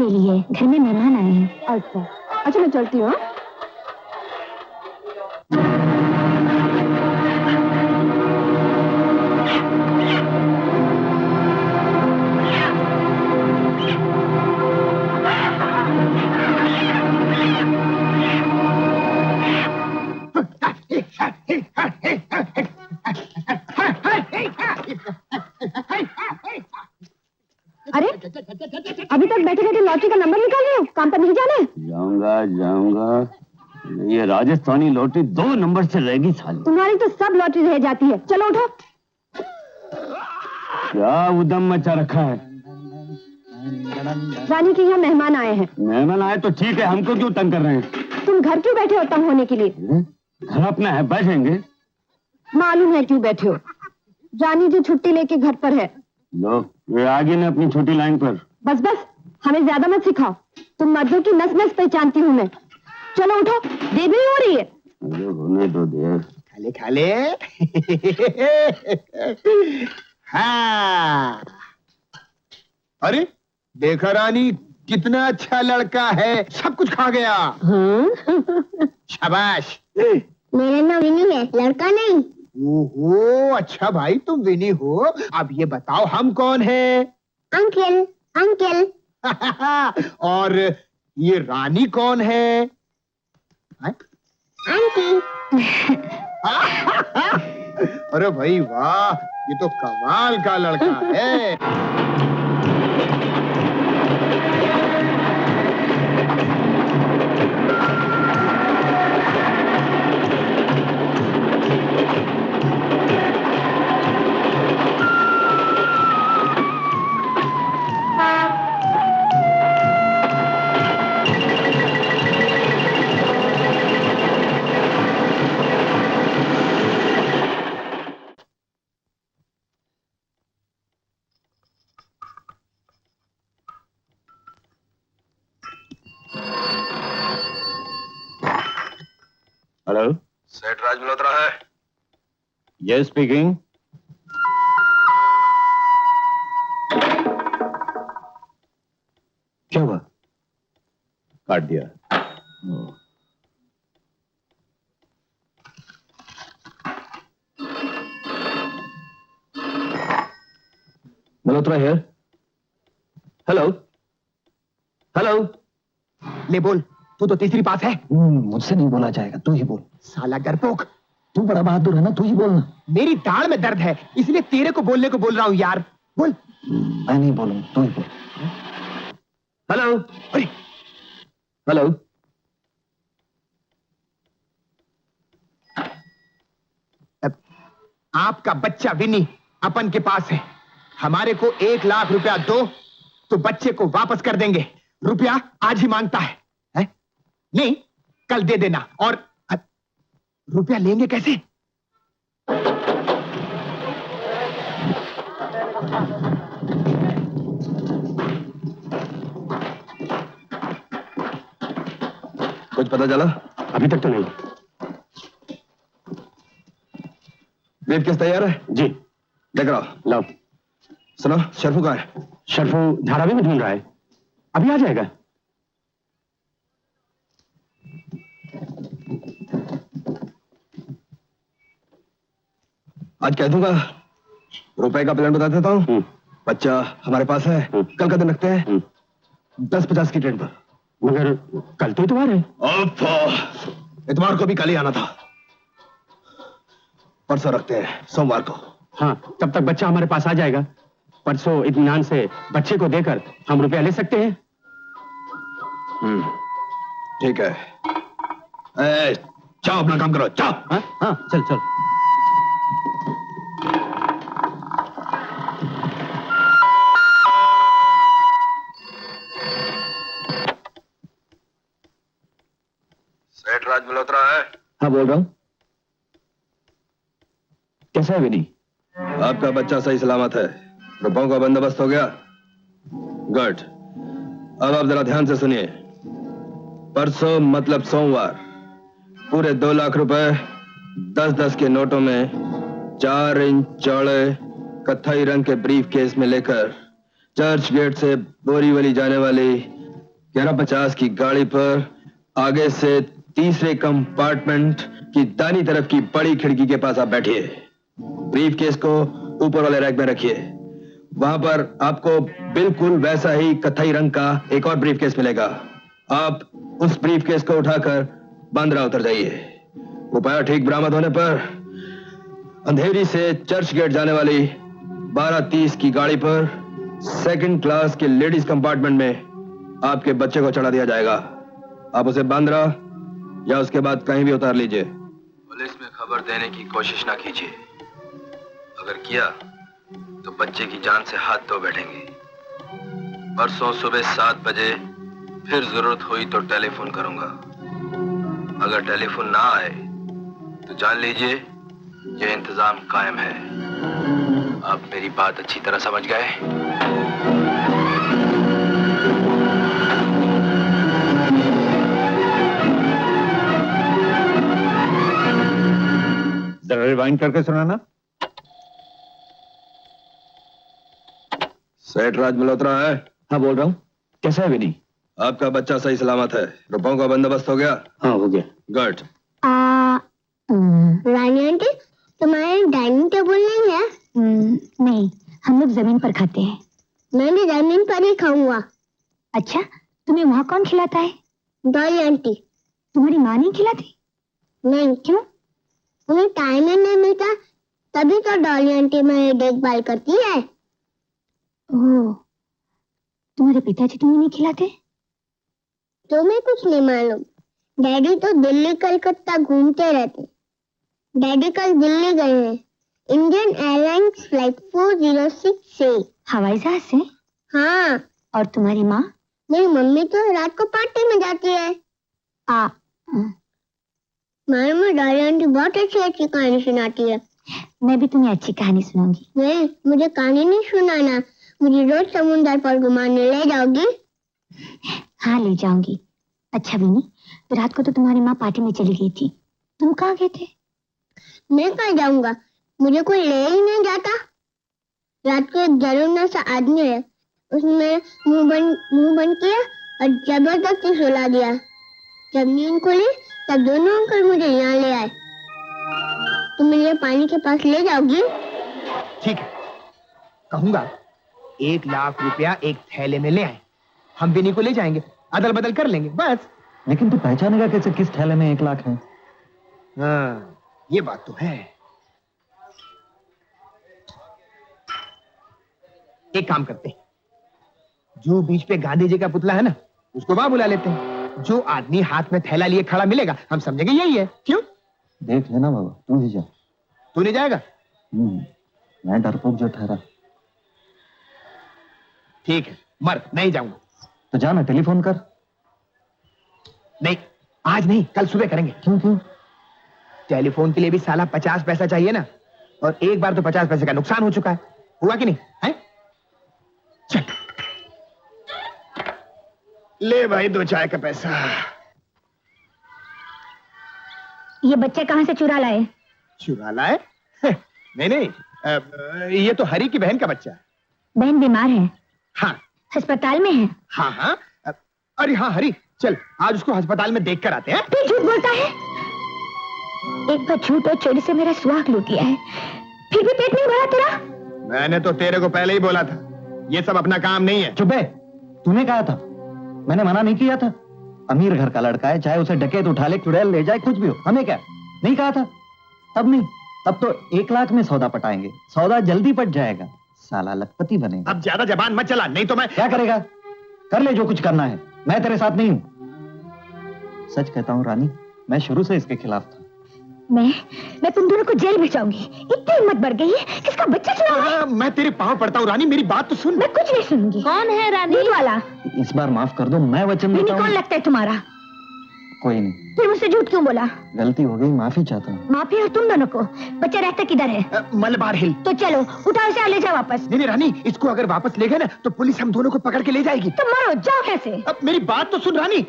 ले ली है, घर में मेहमान आए हैं। अच्छा अच्छा, मैं चलती हूँ। अरे अभी तक बैठे बैठे लॉटरी का नंबर निकाल रहे हो, काम पर नहीं जाना है? जाऊंगा। ये राजस्थानी लॉटरी 2 नंबर से रहेगी साली। तुम्हारी तो सब लॉटरी रह जाती है। चलो उठो। क्या उदम मचा रखा है? रानी के यहाँ मेहमान आए हैं। मेहमान आए तो ठीक है, हमको क्यों तंग कर रहे हैं? तुम घर क्यों बैठे हो तंग होने के लिए? घर अपना है, बैठेंगे। मालूम है क्यों बैठे हो। रानी जी छुट्टी लेके घर पर है। लो, वे आगे ने अपनी छोटी लाइन पर। बस बस, हमें ज्यादा मत सिखाओ। तुम मर्दों की नस नस पहचानती हूँ मैं। चलो उठो, देर नहीं हो रही है। अरे होने दो देर। खाले खाले। हाँ, अरे देखा रानी, कितना अच्छा लड़का है, सब कुछ खा गया। शाबाश। मेरा नाम विनी है, लड़का नहीं। ओहो, अच्छा भाई तुम विनी हो। अब ये बताओ हम कौन है? Uncle uncle. और ये रानी कौन है? आंटी। अरे भाई वाह, ये तो कमाल का लड़का है। हेलो, सेठ राज मल्होत्रा है? Yes speaking. क्या हुआ? काट दिया। मल्होत्रा हियर। Hello hello. ले बोल, तू तो तीसरी पास है। मुझसे नहीं बोला जाएगा, तू ही बोल। साला डरपोक, तू बड़ा बहादुर है ना, तू ही बोलना। मेरी दाढ़ में दर्द है, इसलिए तेरे को बोलने को बोल रहा हूँ यार। बोल। मैं नहीं बोलूंगा, तू ही बोल। हेलो। अरे हेलो। आपका बच्चा विनी अपन के पास है। हमारे को 1 लाख रुपया दो तो बच्चे को वापस कर देंगे। रुपया आज ही मांगता है? नहीं, कल दे देना। और रुपया लेंगे कैसे? कुछ पता चला? अभी तक तो नहीं। ब्रीफकेस तैयार है? जी। देख रहा हूं। लो। सुनो, शर्फू कहाँ है? शर्फू धारावी में ढूंढ रहा है, अभी आ जाएगा। आज कह दूंगा, रुपए का प्लान बता देता हूँ। बच्चा हमारे पास है, कल का दिन रखते हैं 10-50 की ट्रेन पर। मगर कल तो इतवार है। इतवार को भी कल ही आना था। परसों रखते हैं, सोमवार को। हाँ, तब तक बच्चा हमारे पास आ जाएगा। परसों इत्मीनान से बच्चे को देकर हम रुपया ले सकते हैं। ठीक है। जाओ अपना काम करो, जाओ। हाँ हाँ, चल चल। सेठ राज मल्होत्रा है? हाँ, बोल रहा हूँ। कैसा है विनी? आपका बच्चा सही सलामत है। रुपयों का बंदोबस्त हो गया? गुड। अब आप जरा ध्यान से सुनिए। परसों मतलब सोमवार पूरे 2 लाख रुपए 10-10 के नोटों में 4 इंच चौड़े कत्थई रंग के ब्रीफ केस में लेकर चर्च गेट से बोरीवली जाने वाली 11:50 की गाड़ी पर आगे से तीसरे कंपार्टमेंट की दाहिनी तरफ की बड़ी खिड़की के पास आप बैठिए। ब्रीफ केस को ऊपर वाले रैक में रखिए। वहां पर आपको बिल्कुल वैसा ही कत्थई रंग का एक और ब्रीफ केस मिलेगा। आप उस ब्रीफ केस को उठाकर बांद्रा उतर जाइए। रुपया ठीक बरामद होने पर अंधेरी से चर्च गेट जाने वाली 12:30 की गाड़ी पर सेकंड क्लास के लेडीज कंपार्टमेंट में आपके बच्चे को चढ़ा दिया जाएगा। आप उसे बांद्रा या उसके बाद कहीं भी उतार लीजिए। पुलिस में खबर देने की कोशिश ना कीजिए। अगर किया तो बच्चे की जान से हाथ धो बैठेंगे। परसों सुबह 7 बजे फिर जरूरत हुई तो टेलीफोन करूंगा। अगर टेलीफोन ना आए तो जान लीजिए ये इंतजाम कायम है। आप मेरी बात अच्छी तरह समझ गए? जरा रिवाइंड करके सुनाना। सेठ राज मल्होत्रा है? हाँ बोल रहा हूँ। कैसा है विनी? आपका बच्चा सही सलामत है। रुपयों का बंदोबस्त हो गया? हाँ हो गया। गुड। रानी आंटी, तुम्हारे डाइनिंग टेबल नहीं है? नहीं, हम लोग जमीन पर खाते हैं। मैं भी जमीन पर ही खाऊंगा। अच्छा, तुम्हें वहाँ कौन खिलाता है? डॉली आंटी। तुम्हारी माँ नहीं खिलाती? नहीं, क्यों? उन्हें टाइम ही नहीं मिलता, तभी तो डॉली आंटी मेरी देखभाल करती है। ओह, तुम्हारे पिताजी तुम्हें नहीं खिलाते? तुम्हें कुछ नहीं मालूम। डैडी तो दिल्ली कलकत्ता घूमते रहते। डैडी कल दिल्ली गए हैं, इंडियन एयरलाइंस फ्लाइट 406 से। हवाई जहाज से? हाँ। और तुम्हारी माँ? मेरी मम्मी तो रात को पार्टी में जाती है। मालूम डॉली आंटी बहुत अच्छी अच्छी कहानी सुनाती है। मैं भी तुम्हें अच्छी कहानी सुनाऊंगी। नहीं, मुझे कहानी नहीं सुनाना। मुझे रोज समुद्र पर घुमाने ले जाओगी? हाँ ले जाऊंगी। अच्छा विनी, रात को तो तुम्हारी माँ पार्टी में चली गई थी, तुम कहाँ गए थे? मैं कहाँ जाऊंगा, मुझे कोई ले ही नहीं जाता। रात को एक जरूर सा आदमी है, उसने मुंह बंद किया और जबरदस्ती सुला दिया। जब नींद खुली तब दोनों अंकल मुझे यहाँ ले आए। तुम मुझे पानी के पास ले जाओगी? ठीक है, कहूंगा 1 लाख रुपया एक थैले में ले आए। हम विनी को ले जाएंगे, अदल बदल कर लेंगे बस। लेकिन तू पहचानेगा कैसे किस थैले में 1 लाख है? हाँ, ये बात तो है। एक काम करते हैं, जो बीच पे गांधी जी का पुतला है ना, उसको वहां बुला लेते हैं। जो आदमी हाथ में थैला लिए खड़ा मिलेगा, हम समझेंगे यही है। क्यों? देख लेना बाबा, तू ही जा। तू नहीं जाएगा? मैं डरपोक जो ठहरा। ठीक है, मर नहीं जाऊंगा। तो जाना, टेलीफोन कर। नहीं, आज नहीं, कल सुबह करेंगे। क्यों? टेलीफोन के लिए भी साला 50 पैसा चाहिए ना, और एक बार तो 50 पैसे का नुकसान हो चुका है। हुआ कि नहीं है? चल ले भाई 2 चाय का पैसा। ये बच्चे कहाँ से चुरा लाए? चुरा लाए? नहीं, ये तो हरी की बहन का बच्चा है। बहन बीमार है? हाँ। अस्पताल में है? हाँ। अरे हाँ हरी, चल आज उसको अस्पताल में देख कर आते हैं। तू झूठ बोलता है। एक बार झूठ और चोरी से मेरा सुहाग लूट लिया है, फिर भी पेट नहीं भरा तेरा? मैंने तो तेरे को पहले ही बोला था, ये सब अपना काम नहीं है। चुप है, तूने कहा था, मैंने मना नहीं किया था। अमीर घर का लड़का है, चाहे उसे डकैत उठा ले, चुड़ैल ले जाए, कुछ भी हो, हमें क्या? नहीं कहा था? तब नहीं, तब तो 1 लाख में सौदा पटाएंगे। सौदा जल्दी पट जाएगा, साला लखपति बनेगा। अब ज्यादा जबान मत चला, नहीं तो मैं। क्या करेगा? कर ले जो कुछ करना है, मैं तेरे साथ नहीं हूं। सच कहता हूं रानी, मैं शुरू से इसके खिलाफ था। मैं तुम दोनों को जेल भिजाऊंगी। इतनी हिम्मत बढ़ गई है, किसका बच्चा चुरा है? मैं तेरे पांव पड़ता हूँ रानी, मेरी बात तो सुन। मैं कुछ नहीं सुनूंगी। कौन है रानी? दूध वाला। इस बार माफ कर दो, मैं वचन देता हूँ। कौन लगता है तुम्हारा? कोई नहीं। फिर मुझसे झूठ क्यों बोला? गलती हो गई, माफी चाहता हूँ। माफी और तुम दोनों को? बच्चा रहता किधर है? मलबार हिल। तो चलो उठाओ इसे, ले जाओ वापस। नहीं रानी, इसको अगर वापस ले गए ना तो पुलिस हम दोनों को पकड़ के ले जाएगी। तुम मरो, जाओ कैसे? अब मेरी बात तो सुन रानी,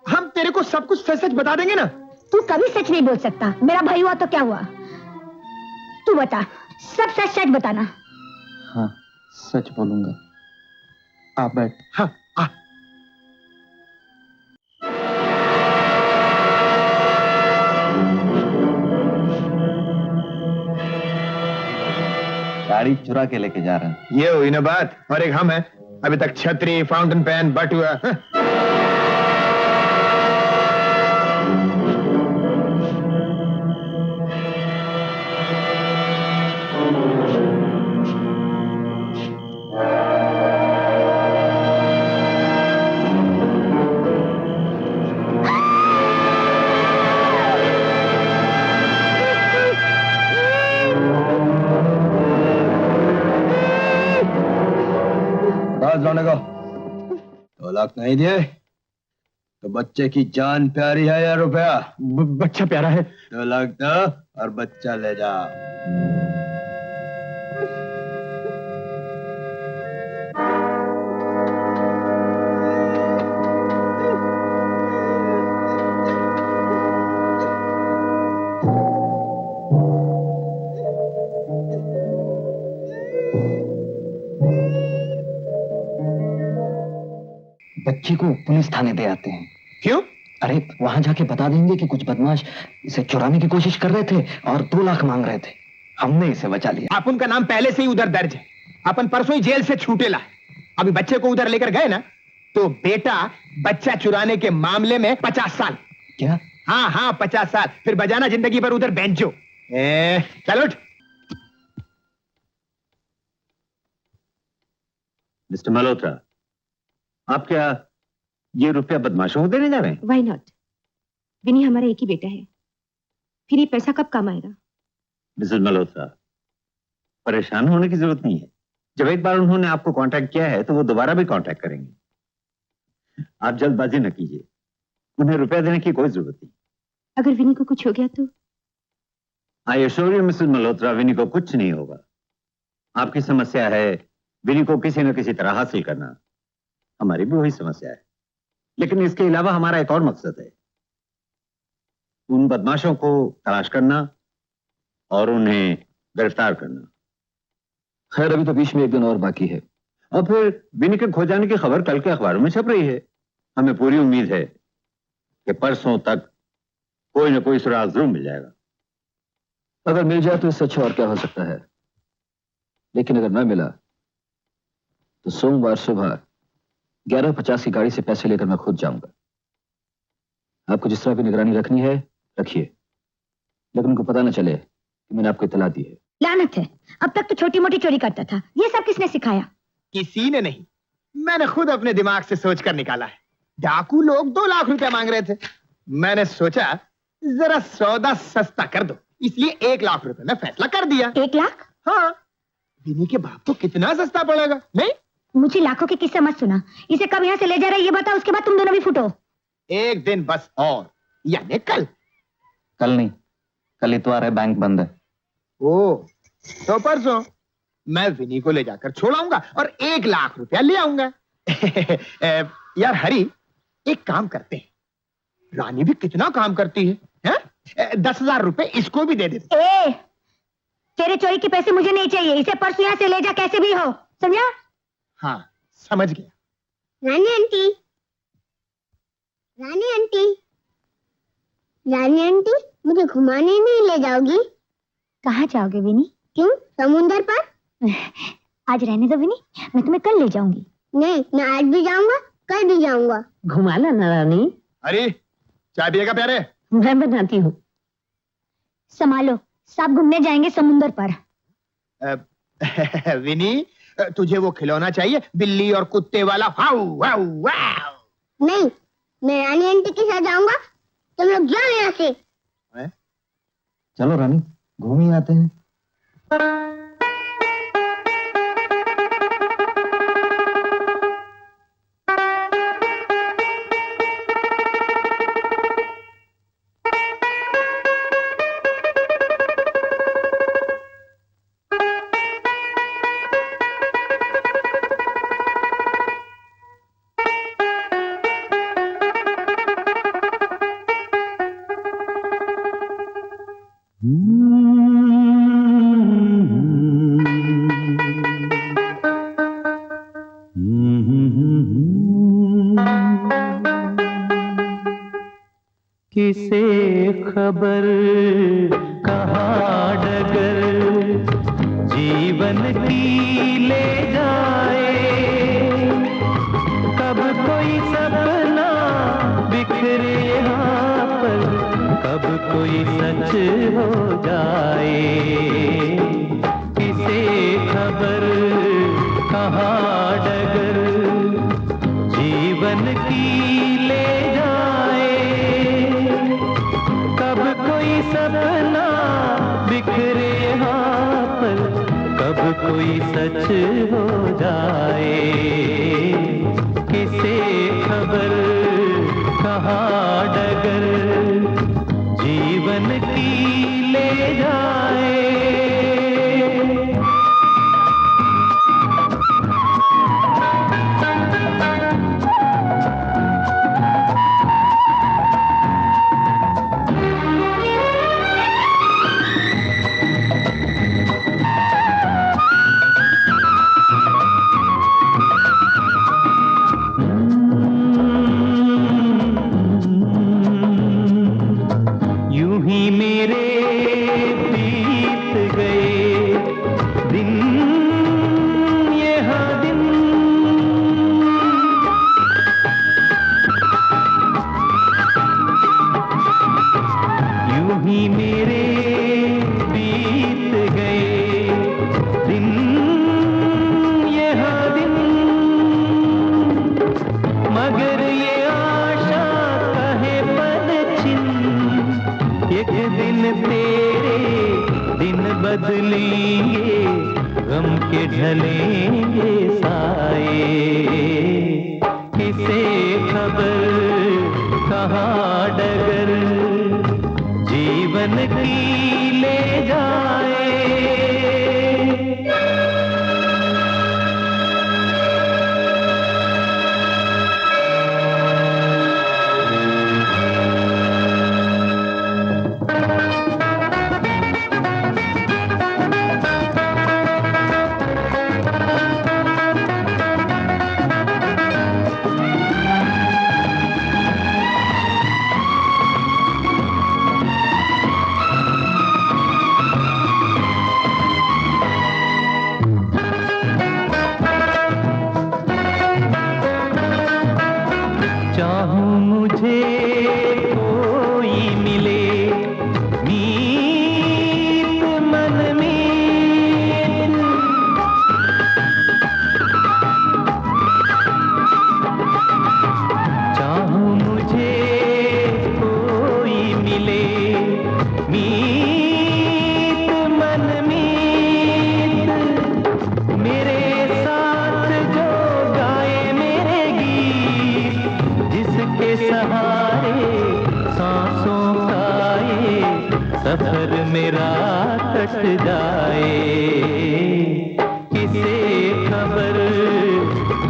हम तेरे को सब कुछ सच सच बता देंगे ना। तू कभी सच नहीं बोल सकता। मेरा भाई हुआ तो क्या हुआ? तू बता, सब सच सच बताना। हाँ, सच बोलूंगा। आप बैठ। हाँ, वही चुरा के लेके जा रहे हैं। ये हुई ना बात। और एक हम है, अभी तक छतरी, फाउंटेन पेन, बटुआ। लौने को 2 लाख नहीं दिए तो बच्चे की जान प्यारी है या रुपया? बच्चा प्यारा है। 2 लाख दो और बच्चा ले जा। बच्ची को पुलिस थाने दे आते हैं। क्यों? अरे वहां जाके बता देंगे कि कुछ बदमाश इसे चुराने की कोशिश कर रहे थे और 2 लाख मांग रहे थे। हमने इसे बचा लिया। आप उनका नाम पहले से ही उधर दर्ज है। अपन परसों ही जेल से छूटेला। अभी बच्चे को उधर लेकर गए ना, तो बेटा बच्चा चुराने के मामले में 50 साल। क्या? हाँ 50 साल। फिर बजाना जिंदगी भर उधर बेंचो। चल उठ। मिस्टर मल्होत्रा, आप क्या ये रुपया बदमाशों को देने जा रहे हैं? Why not? विनी हमारा एक ही बेटा है, फिर ये पैसा कब काम आएगा? मिसेस मल्होत्रा, परेशान होने की जरूरत नहीं है। जब एक बार उन्होंने आपको कांटेक्ट किया है तो वो दोबारा भी कांटेक्ट करेंगे। आप जल्दबाजी न कीजिए, उन्हें रुपया देने की कोई जरूरत नहीं। अगर विनी को कुछ हो गया तो? I assure you Mrs Malhotra, Vinni को कुछ नहीं होगा। आपकी समस्या है विनी को किसी न किसी तरह हासिल करना, हमारी भी वही समस्या है। लेकिन इसके अलावा हमारा एक और मकसद है, उन बदमाशों को तलाश करना और उन्हें गिरफ्तार करना। खैर अभी तो बीच में 1 दिन और बाकी है। और फिर विनी के खो जाने की खबर कल के अखबारों में छप रही है। हमें पूरी उम्मीद है कि परसों तक कोई न कोई सुराग जरूर मिल जाएगा। अगर मिल जाए तो इससे अच्छा और क्या हो सकता है। लेकिन अगर न मिला तो सोमवार सुबह 11:50 की गाड़ी से पैसे लेकर मैं खुद जाऊंगा। आपको जिस तरह भी निगरानी रखनी है रखिए, लेकिन उनको पता न चले कि मैंने आपको इत्तला दी है। लानत है, अब तक तो छोटी मोटी चोरी करता था, ये सब किसने सिखाया? किसी ने नहीं, मैंने खुद अपने दिमाग से सोचकर निकाला है। डाकू लोग 2 लाख रुपया मांग रहे थे। मैंने सोचा जरा सौदा सस्ता कर दो, इसलिए 1 लाख रुपए में फैसला कर दिया। 1 लाख? हाँ, विनी के बाप को कितना सस्ता पड़ेगा? नहीं, मुझे लाखों के किस्से मत सुना। इसे कब यहाँ से ले जा रहा है ये बताओ, उसके बाद तुम दोनों भी फुटो। एक दिन बस और, यानी कल। कल नहीं, कल इतवार है, बैंक बंद है। ओ, तो परसों मैं विनी को ले जाकर छोड़ाऊंगा और 1 लाख रुपया ले आऊंगा। यार हरी, एक काम करते हैं, रानी भी कितना काम करती है? 10,000 रुपए इसको भी दे देते। तेरे चोरी के पैसे मुझे नहीं चाहिए, इसे परसों यहाँ से ले जा कैसे भी हो, समझा? हाँ समझ गया। रानी आंटी, रानी आंटी, रानी आंटी, मुझे घुमाने नहीं ले जाओगी? कहाँ जाओगे विनी? क्यों, समुंदर पर? आज रहने दो विनी, मैं तुम्हें कल ले जाऊंगी। नहीं, मैं आज भी जाऊंगा, कल भी जाऊंगा। घुमा लाना रानी। अरे चाय पिएगा प्यारे? मैं बनाती हूँ। संभालो, सब घूमने जाएंगे समुंदर पर। विनी, तुझे वो खिलौना चाहिए, बिल्ली और कुत्ते वाला? Wow wow wow. नहीं, मैं रानी आंटी के साथ जाऊंगा, तुम लोग जाओ यहाँ से। चलो रानी, घूम ही आते हैं। किसे खबर कहाँ डगर जीवन की ले जाए, कब कोई सपना बिखरे यहाँ पर, कब कोई सच हो जाए। किसे खबर कहाँ डगर जीवन की ले जाए, कब कोई सपना बिखरे यहाँ पर, कब कोई सच हो जाए। किसे खबर कहाँ डगर जीवन की ले जाए। बदलेंगे गम के ढलेंगे साए। किसे खबर कहाँ डगर जीवन की ले जाए। चाहूं मुझे कोई मिले मीत मन में, चाहूं मुझे कोई मिले मीत मन में, मेरे साथ जो गाए मेरे गीत, जिसके सहारे सांसों का ये सफर मेरा कट जाए। किसे खबर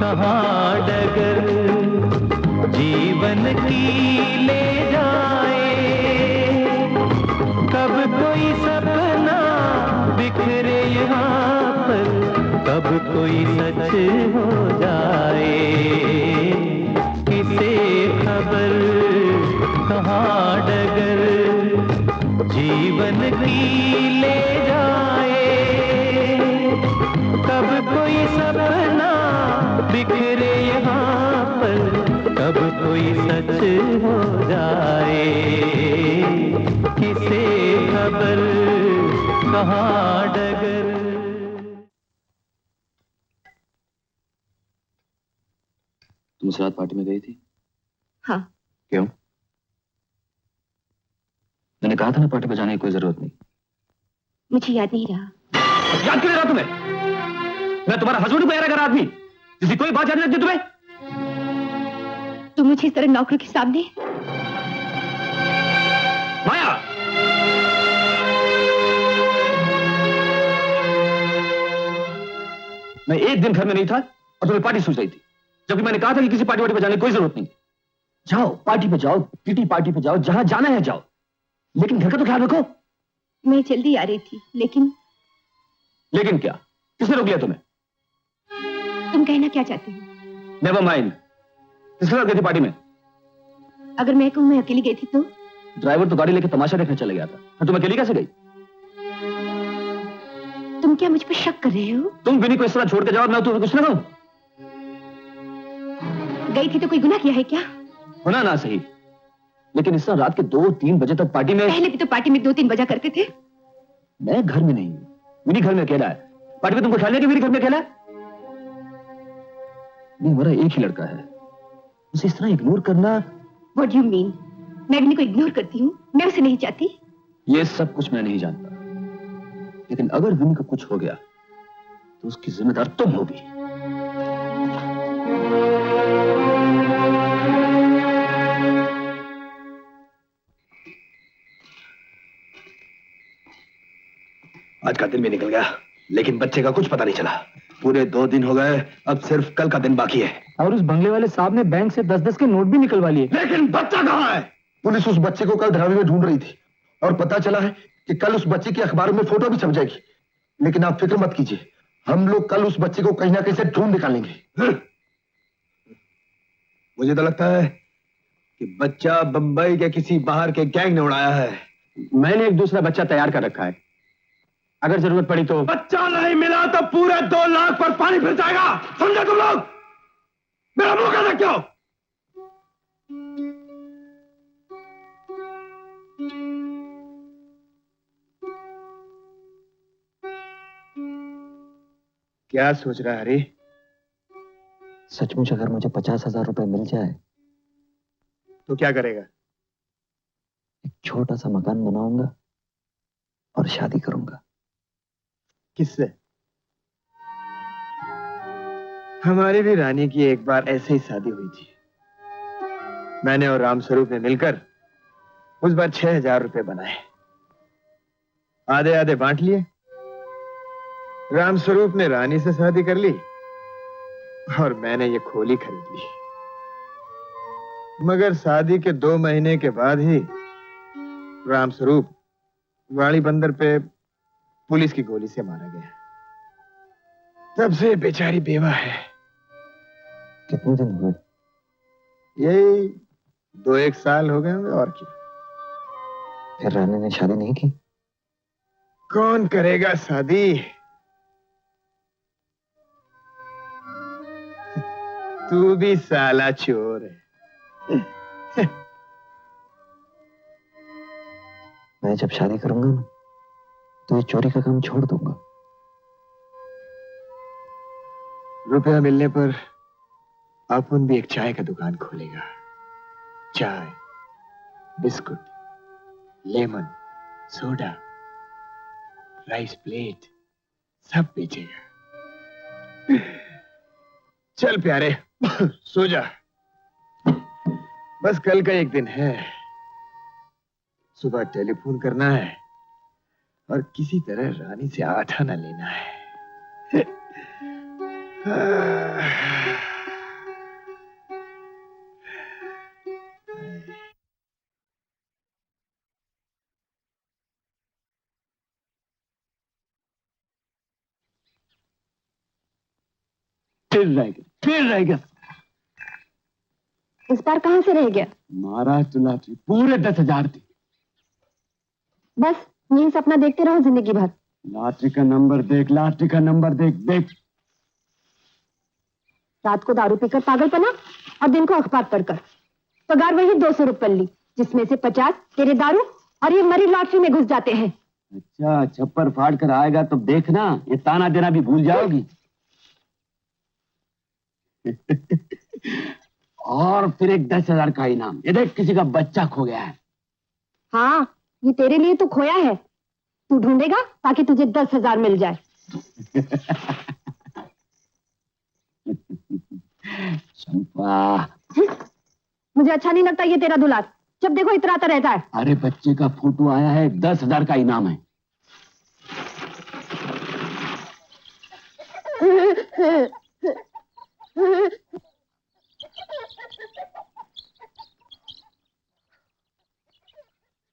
कहाँ डगर जीवन की ले जाए। कब कोई सपना बिखरे यहाँ पर, कब कोई सच हो जाए। किसे खबर कहाँ डगर जीवन की ले जाए। कब कोई सपना बिखरे यहाँ पर, कब कोई सच हो जाए। किसे खबर कहाँ डगर। तुम उस रात पार्टी में गई थी? हाँ। क्यों? मैंने कहा था ना पार्टी में जाने की कोई जरूरत नहीं। मुझे याद नहीं रहा। याद क्यों नहीं रहा तुम्हें? मैं तुम्हारा हस्बैंड प्यारा कर आदमी, जिसकी कोई बात याद नहीं रखती तुम्हें? तुम मुझे इस तरह नौकरों के सामने। माया, मैं एक दिन घर में नहीं था और तुम्हें पार्टी सूझ रही थी, जबकि मैंने कहा था कि किसी पार्टी वार्टी पर जाने की कोई जरूरत नहीं। जाओ पार्टी पे जाओ, किटी पार्टी पे जाओ, जहां जाना है जाओ, लेकिन घर का तो ख्याल रखो। मैं जल्दी आ रही थी, लेकिन क्या? किसने रोक लिया तुम्हें? तुम कहना क्या चाहते हो? Never mind. किसके साथ गई थी पार्टी में? अगर मैं कहूं मैं अकेली गई थी तो? ड्राइवर तो गाड़ी लेकर तमाशा देखने चले गया था, और तुम अकेली कैसे गई? तुम तुम क्या मुझ पर शक कर रहे हो? तुम विनी को इस तरह छोड़ के जाओ, मैं तुम्हें कुछ ना कहूं। गई थी तो कोई गुनाह किया है क्या? होना ना सही, लेकिन इस तरह रात के 2-3 बजे तक पार्टी में। पहले भी तो पार्टी में 2-3 बजा करते थे। मैं घर में नहीं हूं, विनी घर में अकेला है। पार्टी में तुमको ख्याल है कि विनी घर में अकेला है? नहीं, हमारा एक ही लड़का है, उसे इस तरह इग्नोर करना। What do you mean? मैं विनी को इग्नोर करती हूँ? मैं उसे नहीं चाहती? ये सब कुछ मैं नहीं जानता, लेकिन अगर विनी को कुछ हो गया तो उसकी जिम्मेदार तुम होगी। आज का दिन भी निकल गया, लेकिन बच्चे का कुछ पता नहीं चला। पूरे 2 दिन हो गए, अब सिर्फ कल का दिन बाकी है। और उस बंगले वाले साहब ने बैंक से 10-10 के नोट भी निकलवा लिए। लेकिन बच्चा कहाँ है? पुलिस उस बच्चे को कल धारावी में ढूंढ रही थी और पता चला है कि कल उस बच्चे की अखबारों में फोटो भी छप जाएगी। लेकिन आप फिक्र मत कीजिए, हम लोग कल उस बच्चे को कहीं ना कहीं से ढूंढ निकालेंगे। मुझे तो लगता है कि बच्चा बंबई के किसी बाहर के गैंग ने उड़ाया है। मैंने एक दूसरा बच्चा तैयार कर रखा है, अगर जरूरत पड़ी तो। बच्चा नहीं मिला तो पूरे 2 लाख पर पानी फिर जाएगा, समझे तुम लोग? मेरा मुंह कैसे क्यों? क्या सोच रहा है हरी? सचमुच अगर मुझे 50,000 रुपए मिल जाए तो क्या करेगा? एक छोटा सा मकान बनाऊंगा और शादी करूंगा। किससे? हमारी भी रानी की एक बार ऐसे ही शादी हुई थी। मैंने और रामस्वरूप ने मिलकर उस बार 6,000 रुपए बनाए, आधे आधे बांट लिए। रामस्वरूप ने रानी से शादी कर ली और मैंने ये खोली खरीद ली। मगर शादी के 2 महीने के बाद ही रामस्वरूप वाड़ी बंदर पे पुलिस की गोली से मारा गया। तब से बेचारी बेवा है। कितने दिन हुए? यही 2-1 साल हो गए होंगे, और क्या। फिर रानी ने शादी नहीं की? कौन करेगा शादी? तू भी साला चोर है। मैं जब शादी करूंगा ना तो ये चोरी का काम छोड़ दूंगा। रुपया मिलने पर अपन भी एक चाय का दुकान खोलेगा। चाय, biscuit, lemon, soda, rice plate सब बेचेगा। चल प्यारे, सो जा। बस कल का एक दिन है, सुबह टेलीफोन करना है और किसी तरह रानी से आठाना लेना है। फिर रह गया। इस बार कहां से रह गया? महाराष्ट्र लॉटरी पूरे 10,000 थी। बस यही सपना देखते रहो जिंदगी भर। लॉटरी का नंबर देख, लॉटरी का नंबर देख देख। रात को दारू पीकर पागलपना और दिन को अखबार पढ़कर। पगार वही 200 रुपए ली, जिसमें से 50 तेरे दारू और ये मरी लॉटरी में घुस जाते हैं। अच्छा, छप्पर फाड़ कर आएगा तो देखना, ये ताना देना भी भूल जाओगी। और फिर एक 10,000 का इनाम। ये देख, किसी का बच्चा खो गया है। हाँ, ये तेरे लिए तो खोया है। तू ढूंढेगा ताकि तुझे 10,000 मिल जाए। चंपा, मुझे अच्छा नहीं लगता ये तेरा दुलार। जब देखो इतराता रहता है। अरे बच्चे का फोटो आया है, 10,000 का इनाम है।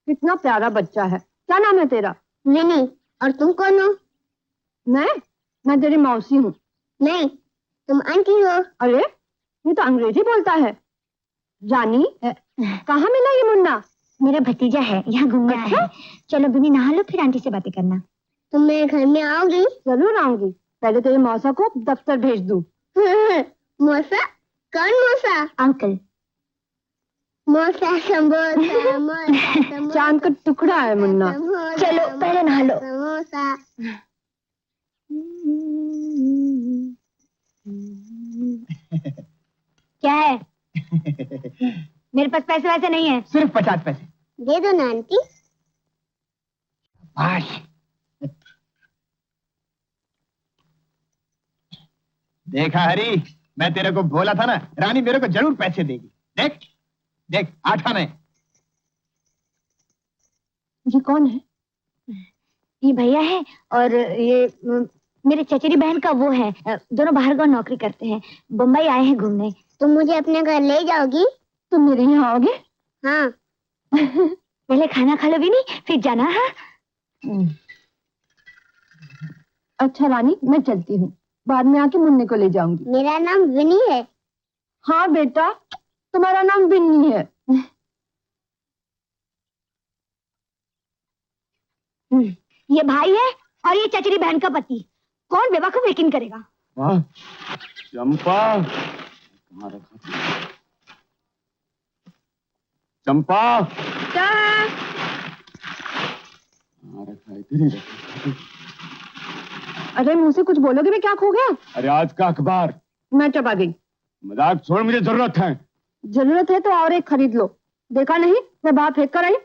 कितना प्यारा बच्चा है। क्या नाम है तेरा? नहीं, और तुम कौन हो? मैं तेरी मौसी हूँ। नहीं, तुम आंटी हो। अरे ये तो अंग्रेजी बोलता है। रानी, कहाँ मिला ये मुन्ना? मेरा भतीजा है, यहाँ घूमने आया है। चलो बिनी नहा लो, फिर आंटी से बातें करना। तुम मेरे घर में आओगी? जरूर आऊंगी, पहले तेरे मौसा को दफ्तर भेज दूं। मौसा? कौन मौसा? अंकल। मौसा समोसा, मौसा समोसा। चांद का टुकड़ा है मुन्ना। चलो पहले नहा लो। समोसा। क्या है? मेरे पास पैसे वैसे नहीं है। सिर्फ 50 पैसे दे दो ना आंटी। बाश। देखा हरी, मैं तेरे को बोला था ना, रानी मेरे को जरूर पैसे देगी। देख देख, 8 आने। ये कौन है? ये भैया है और ये मेरे चचेरी बहन का वो है। दोनों बाहर गाँव नौकरी करते हैं, बम्बई आए हैं घूमने। तुम मुझे अपने घर ले जाओगी? तुम मेरे यहाँ आओगे? हाँ। पहले खाना खा लो भी नहीं, फिर जाना। हाँ अच्छा रानी, मैं चलती हूँ, बाद में आके मुन्ने को ले जाऊंगी। मेरा नाम विनी है। हाँ बेटा, तुम्हारा नाम विन्नी है। ये भाई है और ये चचेरी बहन का पति। कौन बेवकूफ यकीन करेगा? चंपा, चंपा, क्या है? अरे मुझसे कुछ बोलोगे? मैं क्या खो गया? अरे आज का अखबार। मैं चबा गई। मजाक छोड़, मुझे जरूरत है। जरूरत है तो और एक खरीद लो। देखा नहीं मैं बात फेंक कर आई?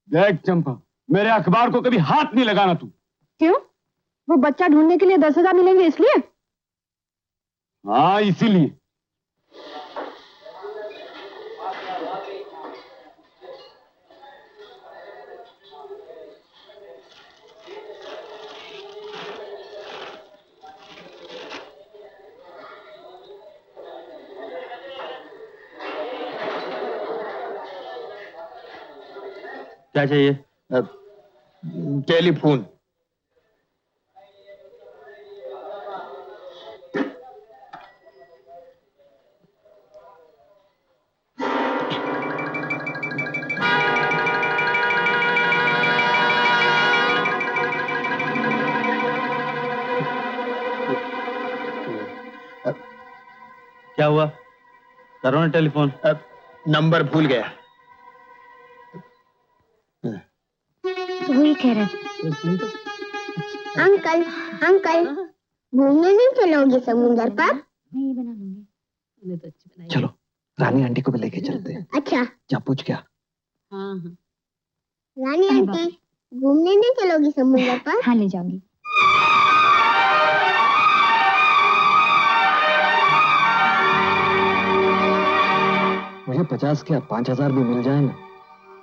देख चंपा, मेरे अखबार को कभी हाथ नहीं लगाना तू। क्यों? वो बच्चा ढूंढने के लिए 10,000 मिलेंगे इसलिए? हाँ इसीलिए। क्या चाहिए? टेलीफोन। क्या हुआ? करो ना टेलीफोन। नंबर भूल गया। वही कह रहे। अंकल, अंकल, घूमने नहीं चलोगे समुद्र पर? मैं ये बना लूंगी। चलो रानी आंटी को भी लेके चलते हैं। अच्छा। जा पूछ क्या? रानी आंटी, घूमने नहीं चलोगी समुद्र पर? हाँ ले जाऊंगी। मुझे 50 क्या 5,000 भी मिल जाए ना,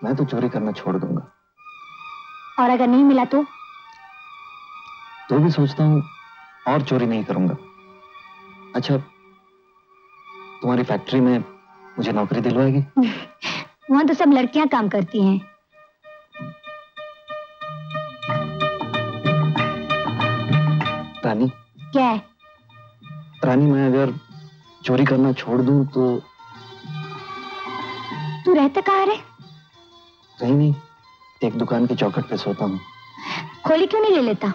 मैं तो चोरी करना छोड़ दूंगा। और अगर नहीं मिला तो भी सोचता हूँ और चोरी नहीं करूंगा। अच्छा, तुम्हारी फैक्ट्री में मुझे नौकरी दिलवाएगी? वहां तो सब लड़कियां काम करती हैं। रानी। क्या है? रानी, मैं अगर चोरी करना छोड़ दूं तो? तू रहता कहाँ रे? कहीं नहीं, एक दुकान की चौखट पे सोता हूँ। खोली क्यों नहीं ले लेता?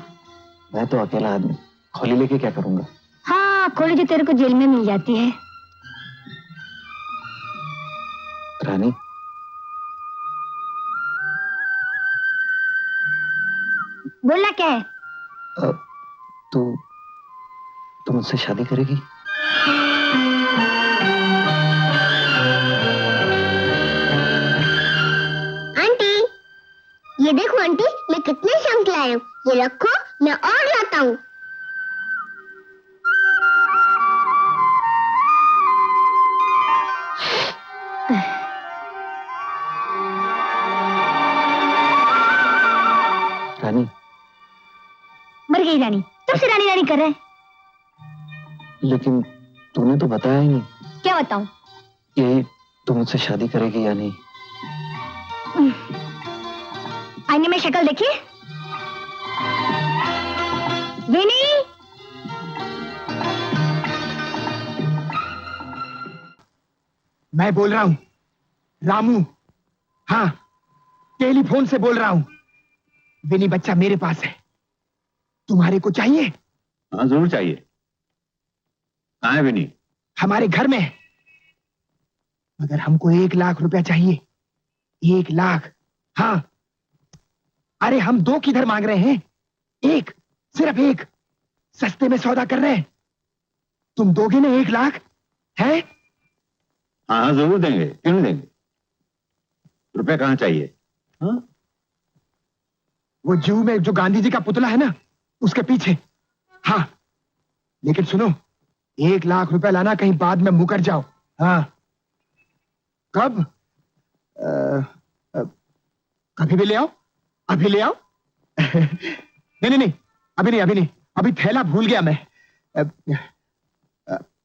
मैं तो अकेला आदमी, खोली लेके क्या करूंगा? हाँ, खोली जो तेरे को जेल में मिल जाती है। रानी, बोलना क्या है? तू मुझसे शादी करेगी? आंटी, ये देखो आंटी, मैं कितने शंख लाया हूँ। ये रखो, मैं और लाता हूँ। रानी। मर गई रानी, तब से रानी रानी कर रहे हैं। लेकिन तूने तो बताया ही नहीं। क्या बताऊं? ये तू मुझसे शादी करेगी या नहीं? आईने में शक्ल देखिए। विनी, मैं बोल रहा हूँ रामू। हाँ, टेलीफोन से बोल रहा हूँ। विनी बच्चा मेरे पास है, तुम्हारे को चाहिए? हाँ जरूर चाहिए। कहाँ है विनी? हमारे घर में है। मगर हमको 1 लाख रुपया चाहिए। 1 लाख। हाँ। अरे हम 2 किधर मांग रहे हैं? 1, सिर्फ 1। सस्ते में सौदा कर रहे हैं। तुम दोगे ना 1 लाख? है? हाँ हाँ जरूर देंगे, क्यों नहीं देंगे। रुपए कहाँ चाहिए? हाँ? वो जू में जो गांधी जी का पुतला है ना, उसके पीछे। हाँ लेकिन सुनो, 1 लाख रुपया लाना, कहीं बाद में मुकर जाओ। हाँ। कब? कभी भी ले आओ। अभी ले आओ। नहीं, अभी नहीं। अभी थैला भूल गया मैं।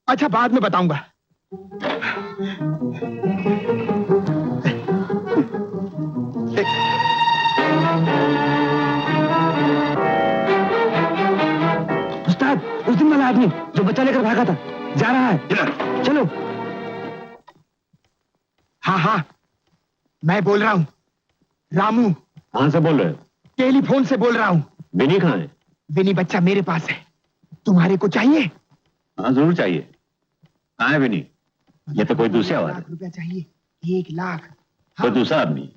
अच्छा बाद में बताऊंगा। उस्ताद, उस दिन वाला आदमी जो बच्चा लेकर भागा था जा रहा है। चलो। हाँ मैं बोल रहा हूँ, रामू। कहाँ से बोल रहे हो? टेलीफोन से बोल रहा हूँ। विनी कहाँ है? विनी बच्चा मेरे पास है। तुम्हारे को चाहिए? हाँ जरूर चाहिए। कहाँ है विनी? ये तो कोई दूसरी आवाज है। 1 लाख रुपया चाहिए। 1 लाख। कोई दूसरा आदमी।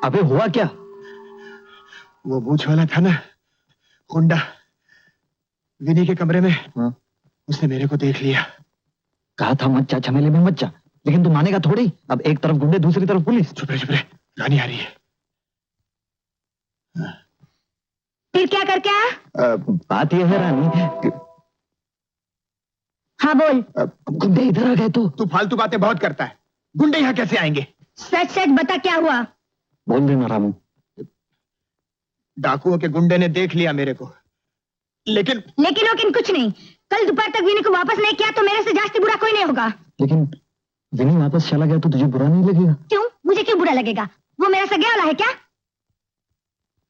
अबे हुआ क्या? वो बूझ वाला था ना, गुंडा, विनी के कमरे में। उसने मेरे को देख लिया। कहा था मत जा, झमेले में मत जा, लेकिन तू मानेगा थोड़ी। अब एक तरफ गुंडे, दूसरी तरफ पुलिस। चुप रहे, रानी आ रही है। फिर क्या करके आया? बात यह है रानी। हाँ बोल। गुंडे इधर आ गए तो। तू फालतू बातें बहुत करता है। गुंडे यहाँ कैसे आएंगे? सच सच बता, क्या हुआ? बोल देना रामू। डाकुओं के गुंडे ने देख लिया मेरे को, लेकिन कुछ नहीं। कल दोपहर तक विनी को वापस नहीं किया तो मेरे से जास्ती बुरा कोई नहीं होगा। लेकिन विनी वापस चला गया तो तुझे बुरा नहीं लगेगा? क्यों? मुझे क्यों बुरा लगेगा? वो मेरा सगे वाला है क्या?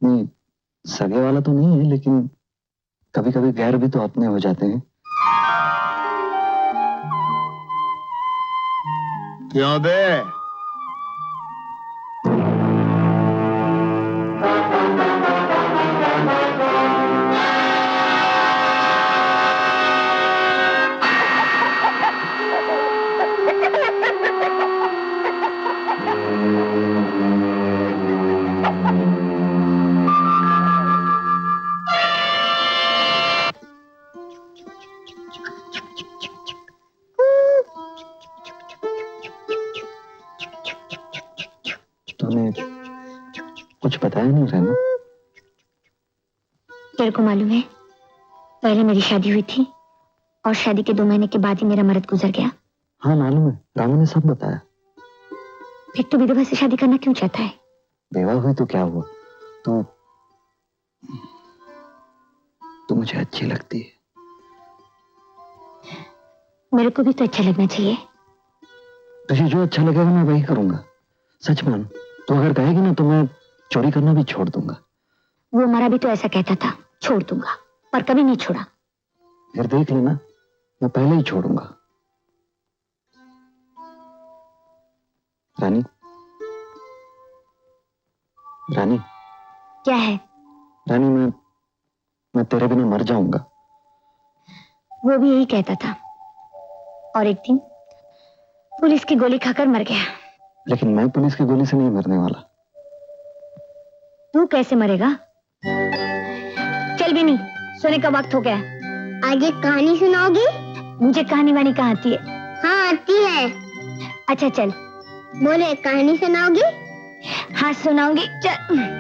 नहीं, सगे वाला तो नहीं है, लेकिन कभी कभी गैर भी तो अपने हो जाते हैं। क्यों बे? कुछ बताया नहीं रानी। तेरे को मालूम है, पहले मेरी शादी हुई थी और शादी के 2 महीने के बाद ही मेरा मर्द गुजर गया। हाँ मालूम है, रामू ने सब बताया। फिर तू विधवा से शादी करना क्यों चाहता है? बेवा हुई तो क्या हुआ, तू मुझे अच्छी लगती है। मेरे को भी तो अच्छा लगना चाहिए। तुझे जो अच्छा लगेगा मैं वही करूंगा। सच मान, तू अगर कहेगी ना तो मैं चोरी करना भी छोड़ दूंगा। वो हमारा भी तो ऐसा कहता था, छोड़ दूंगा, पर कभी नहीं छोड़ा। फिर देख लेना, मैं पहले ही छोड़ूंगा। रानी, रानी। क्या है? रानी, मैं तेरे बिना मर जाऊंगा। वो भी यही कहता था और एक दिन पुलिस की गोली खाकर मर गया। लेकिन मैं पुलिस की गोली से नहीं मरने वाला। तू कैसे मरेगा? चल भी नहीं, सोने का वक्त हो गया। आज एक कहानी सुनाओगी? मुझे कहानी वानी कहाँ आती है? हाँ आती है। अच्छा चल बोले, कहानी सुनाओगी? हाँ सुनाऊंगी, चल।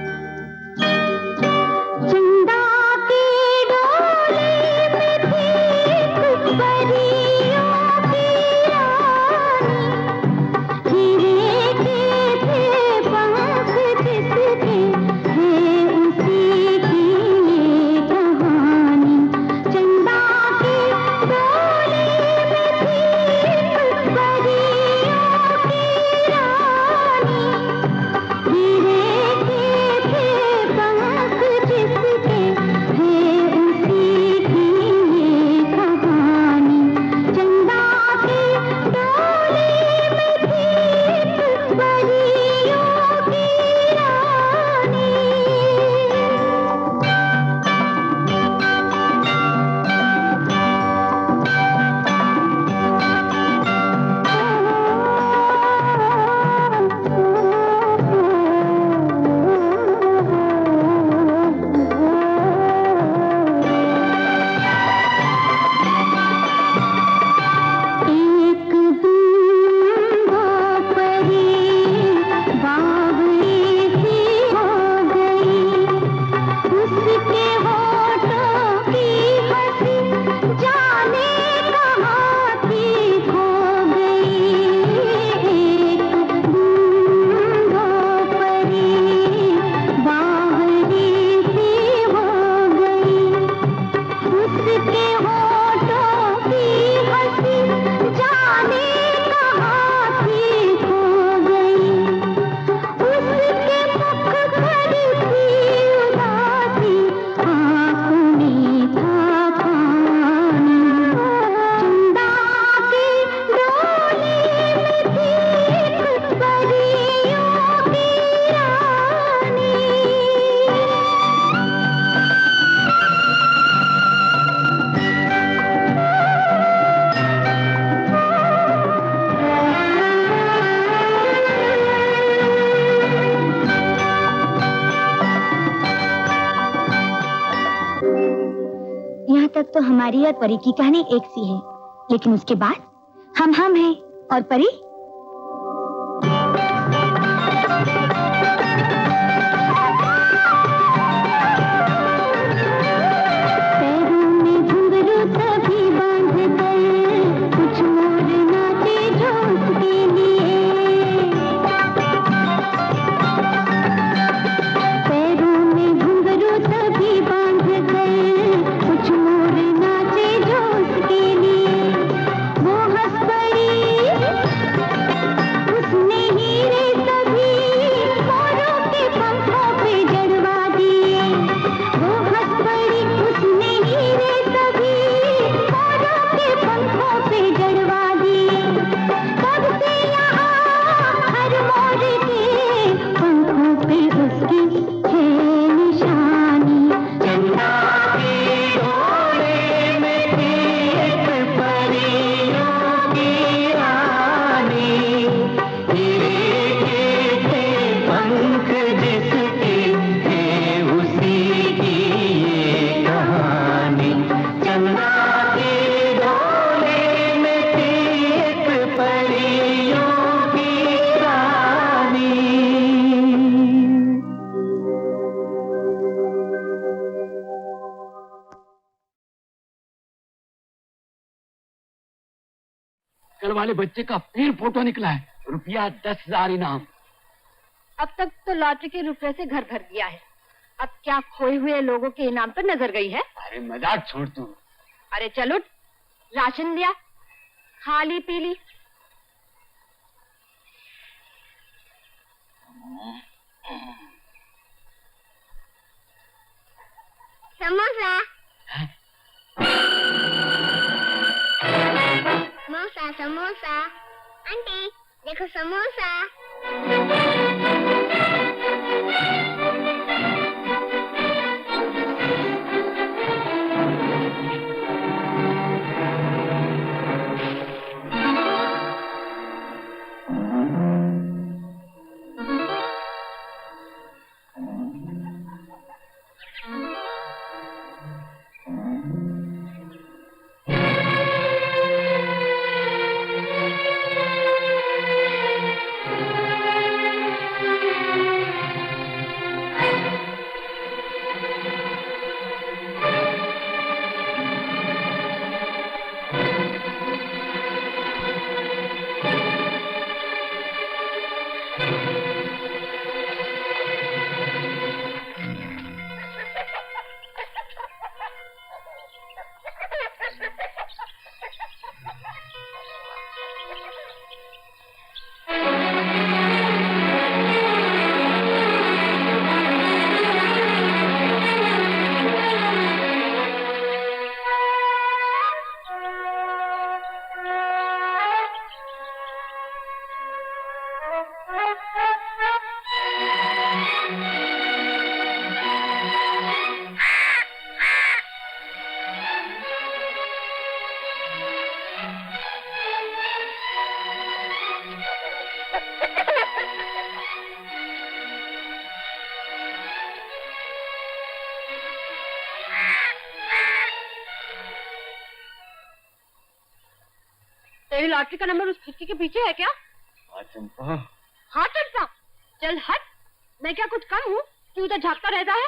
तक तो हमारी और परी की कहानी एक सी है, लेकिन उसके बाद हम हैं और परी कल वाले बच्चे का फिर फोटो निकला है, रुपया 10,000 इनाम। अब तक तो लॉटरी के रुपए से घर भर गया है, अब क्या खोए हुए लोगों के इनाम पर नजर गई है? अरे मजाक छोड़ तू। अरे चलो, राशन लिया, खाली पीली। समोसा। समोसा समोसा। आंटी देखो समोसा। तेरी लॉटरी का नंबर उस खिड़की के पीछे है क्या? हाँ चंपा। हाँ चंपा, चल हट। मैं क्या कुछ कम हूँ, तू इधर झाँकता रहता है?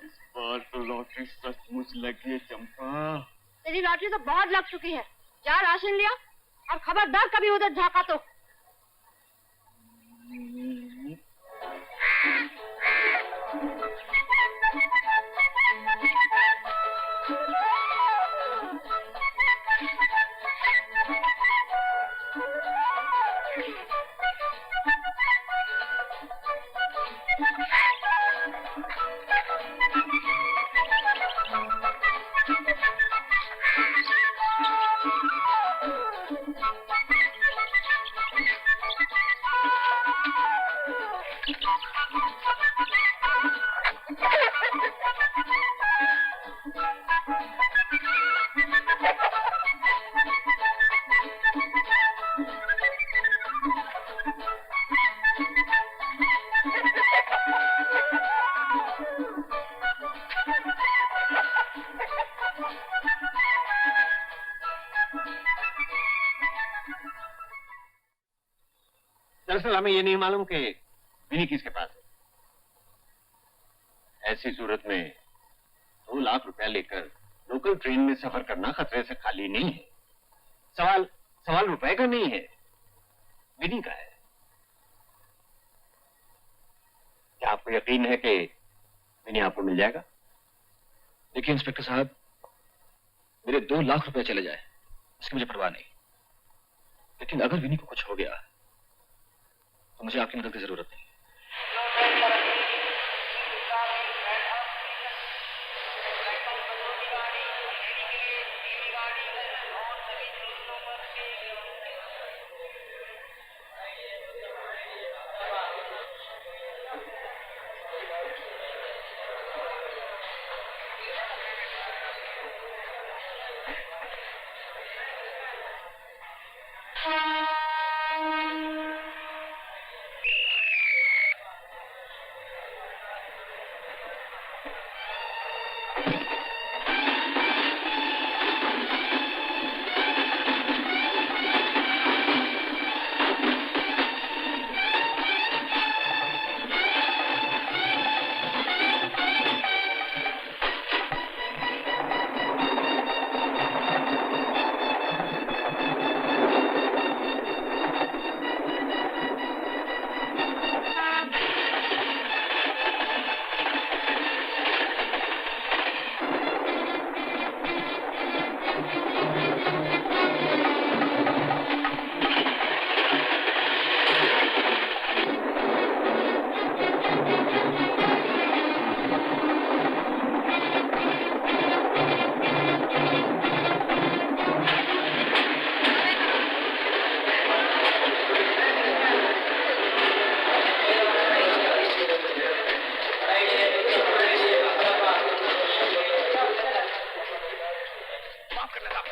इस बार तो लॉटरी सचमुच लगी है चंपा। तेरी लॉटरी तो बहुत लग चुकी है। जा राशन लिया और खबरदार कभी उधर झाँका तो। दरअसल हमें ये नहीं मालूम कि विनी किसके पास है। ऐसी सूरत में 2 लाख रुपया लेकर लोकल ट्रेन में सफर करना खतरे से खाली नहीं है। सवाल रुपए का नहीं है, विनी का है। क्या आपको यकीन है कि विनी आपको मिल जाएगा? देखिए इंस्पेक्टर साहब, मेरे 2 लाख रुपए चले जाए इसकी मुझे परवाह नहीं, लेकिन अगर विनी को कुछ हो गया तो मुझे आपकी मदद की जरूरत नहीं।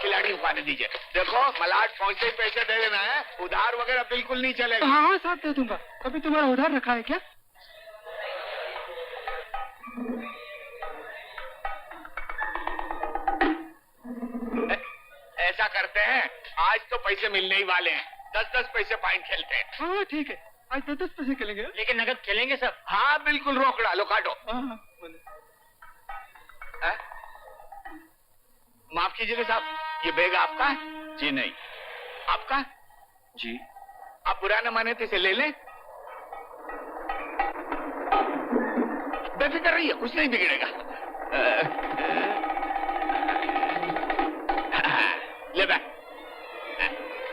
खिलाड़ी को आने दीजिए। देखो मलाड पहुंचते ही पैसे दे देना है, उधार वगैरह बिल्कुल नहीं चलेगा। हाँ हाँ साहब दे दूंगा। अभी तुम्हारा उधार रखा है क्या? ऐसा करते हैं, आज तो पैसे मिलने ही वाले हैं, 10-10 पैसे फाइन खेलते हैं। हाँ ठीक है, आज 10 पैसे खेलेंगे। लेकिन नगद खेलेंगे सब। हाँ बिल्कुल, रोक डालो, काटो। माफ कीजिएगा साहब, ये बैग आपका है? जी नहीं। आपका? जी। आप बुरा न माने तो इसे ले लें। बेफिक्र रहिए, कुछ नहीं बिगड़ेगा। ले बैग।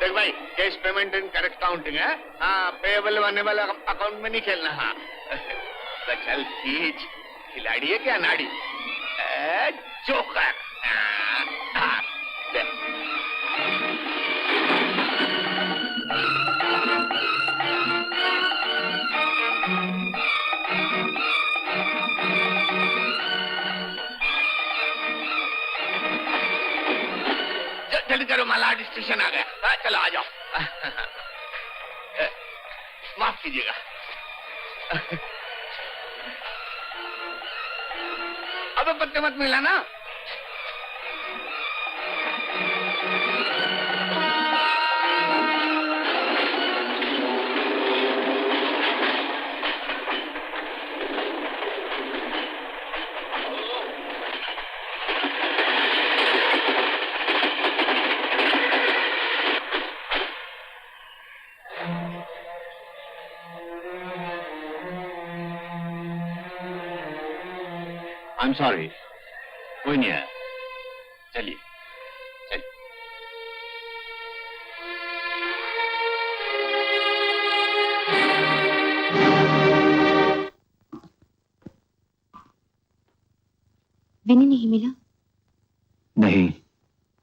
देख भाई, cash payment and correct counting है। हाँ, पेएबल वाला अकाउंट में नहीं खेलना। हाँ तो चल खींच। खिलाड़ी है क्या नाड़ी? जोकर। हाँ, ले। जल्दी करो, मलाड स्टेशन आ गया। चलो आ जाओ। माफ कीजिएगा। अब पत्ते मत मिला ना। I'm sorry, कोई नहीं आया। चलिए चलिए। विनी नहीं मिला? नहीं।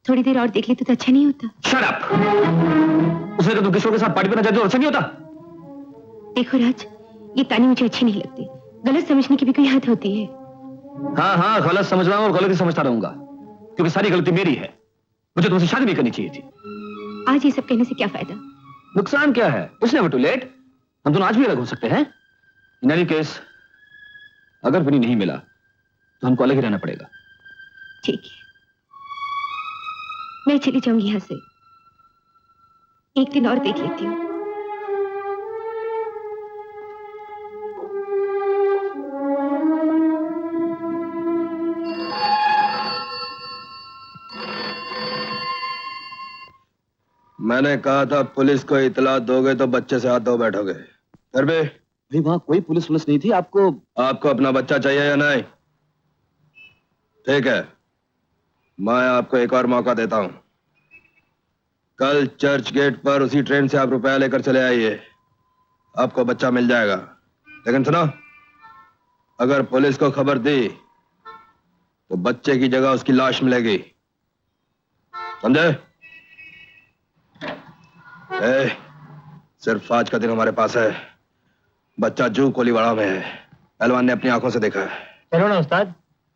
थोड़ी देर और देख लेते तो अच्छा नहीं होता? Shut up! उसने तो तुम किशोर के साथ पार्टी पर जाते तो अच्छा नहीं होता? देखो राज, ये ताने मुझे अच्छी नहीं लगती। गलत समझने की भी कोई हद होती है। हाँ हाँ, गलत समझ रहा हूँ और गलत ही समझता रहूंगा, क्योंकि सारी गलती मेरी है। मुझे तुमसे शादी नहीं करनी चाहिए थी। आज ये सब कहने से क्या फायदा? नुकसान क्या है? It's never too late। हम दोनों आज भी अलग हो सकते हैं। In any case, अगर विनी नहीं मिला तो हमको अलग ही रहना पड़ेगा। ठीक है, मैं चली जाऊंगी यहां से। एक दिन और देख लेती हूँ। मैंने कहा था पुलिस को इतला दोगे तो बच्चे से हाथ धो बैठोगे। फिर भी भाई वहां कोई पुलिस नहीं थी। आपको अपना बच्चा चाहिए या नहीं? ठीक है, मैं आपको एक और मौका देता हूं। कल चर्च गेट पर उसी ट्रेन से आप रुपया लेकर चले आइए, आपको बच्चा मिल जाएगा। लेकिन सुनो, अगर पुलिस को खबर दी तो बच्चे की जगह उसकी लाश मिलेगी, समझे? सिर्फ आज का दिन हमारे पास है। बच्चा जू कोलीवाड़ा में है, पहलवान ने अपनी आंखों से देखा है। चलो ना उस्ताद,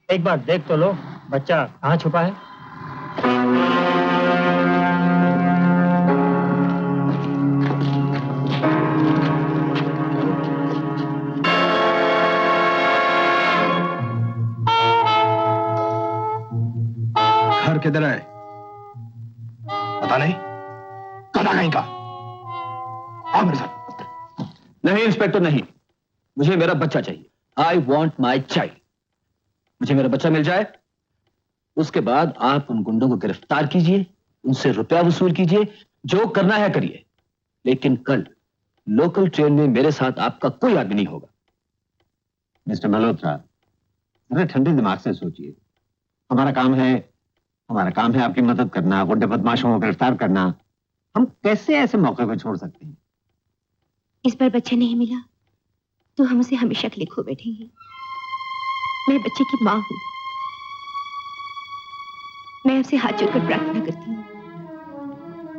एक बार देख तो लो बच्चा कहाँ छुपा है। घर किधर है पता नहीं, कदा कहीं का। आओ मेरे साथ। नहीं इंस्पेक्टर नहीं, मुझे मेरा बच्चा चाहिए। I want my child. मुझे मेरा बच्चा मिल जाए, उसके बाद आप उन गुंडों को गिरफ्तार कीजिए, उनसे रुपया वसूल कीजिए, जो करना है करिए। लेकिन कल लोकल ट्रेन में मेरे साथ आपका कोई आदमी नहीं होगा। मिस्टर मल्होत्रा, जरा ठंडे दिमाग से सोचिए। हमारा काम है आपकी मदद करना, गुंडे बदमाशों को गिरफ्तार करना। हम कैसे ऐसे मौके को छोड़ सकते हैं? इस बार बच्चा नहीं मिला तो हम उसे हमेशा के लिए खो बैठेंगे। मैं बच्चे की मां हूं। मैं आपसे हाथ जोड़कर प्रार्थना करती हूँ,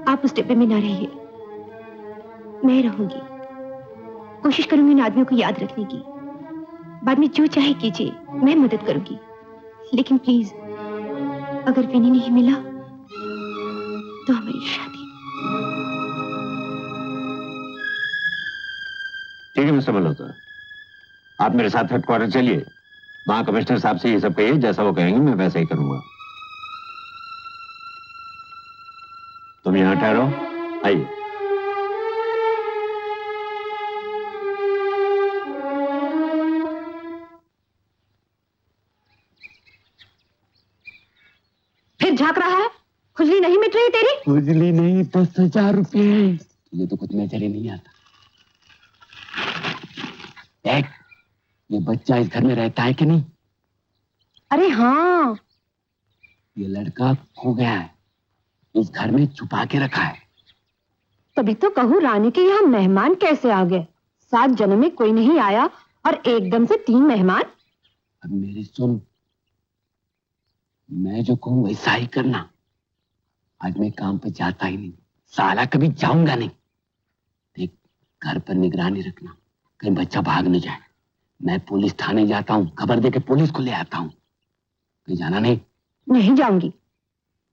आप उस डिब्बे में ना रहिए। मैं रहूंगी, कोशिश करूंगी उन आदमियों को याद रखने की। बाद में जो चाहे कीजिए, मैं मदद करूंगी। लेकिन प्लीज, अगर विनी नहीं मिला तो हमारी शादी। ठीक है मिस्टर मल्होत्रा, आप मेरे साथ हेडक्वार्टर चलिए। वहां कमिश्नर साहब से ये सब कहिए, जैसा वो कहेंगे मैं वैसा ही करूंगा। तुम यहाँ ठहरो, आइए। फिर झांक रहा है? खुजली नहीं मिट रही तेरी? खुजली नहीं, 10,000 रुपए है। तुझे तो कुछ नजर ही नहीं आता। देख, ये बच्चा इस घर में रहता है कि नहीं? अरे हाँ, ये लड़का खो गया है, इस घर में छुपा के रखा है। तभी तो कहूँ रानी के यहाँ मेहमान कैसे आ गए? 7 जन्म में कोई नहीं आया और एकदम से 3 मेहमान। अब मेरी सुन, मैं जो कहूँ वैसा ही करना। आज मैं काम पे जाता ही नहीं, साला कभी जाऊंगा नहीं। देख, घर पर निगरानी रखना, कहीं बच्चा भाग न जाए। मैं पुलिस थाने जाता हूँ, खबर देके पुलिस को ले आता हूँ। कहीं जाना नहीं? नहीं जाऊंगी।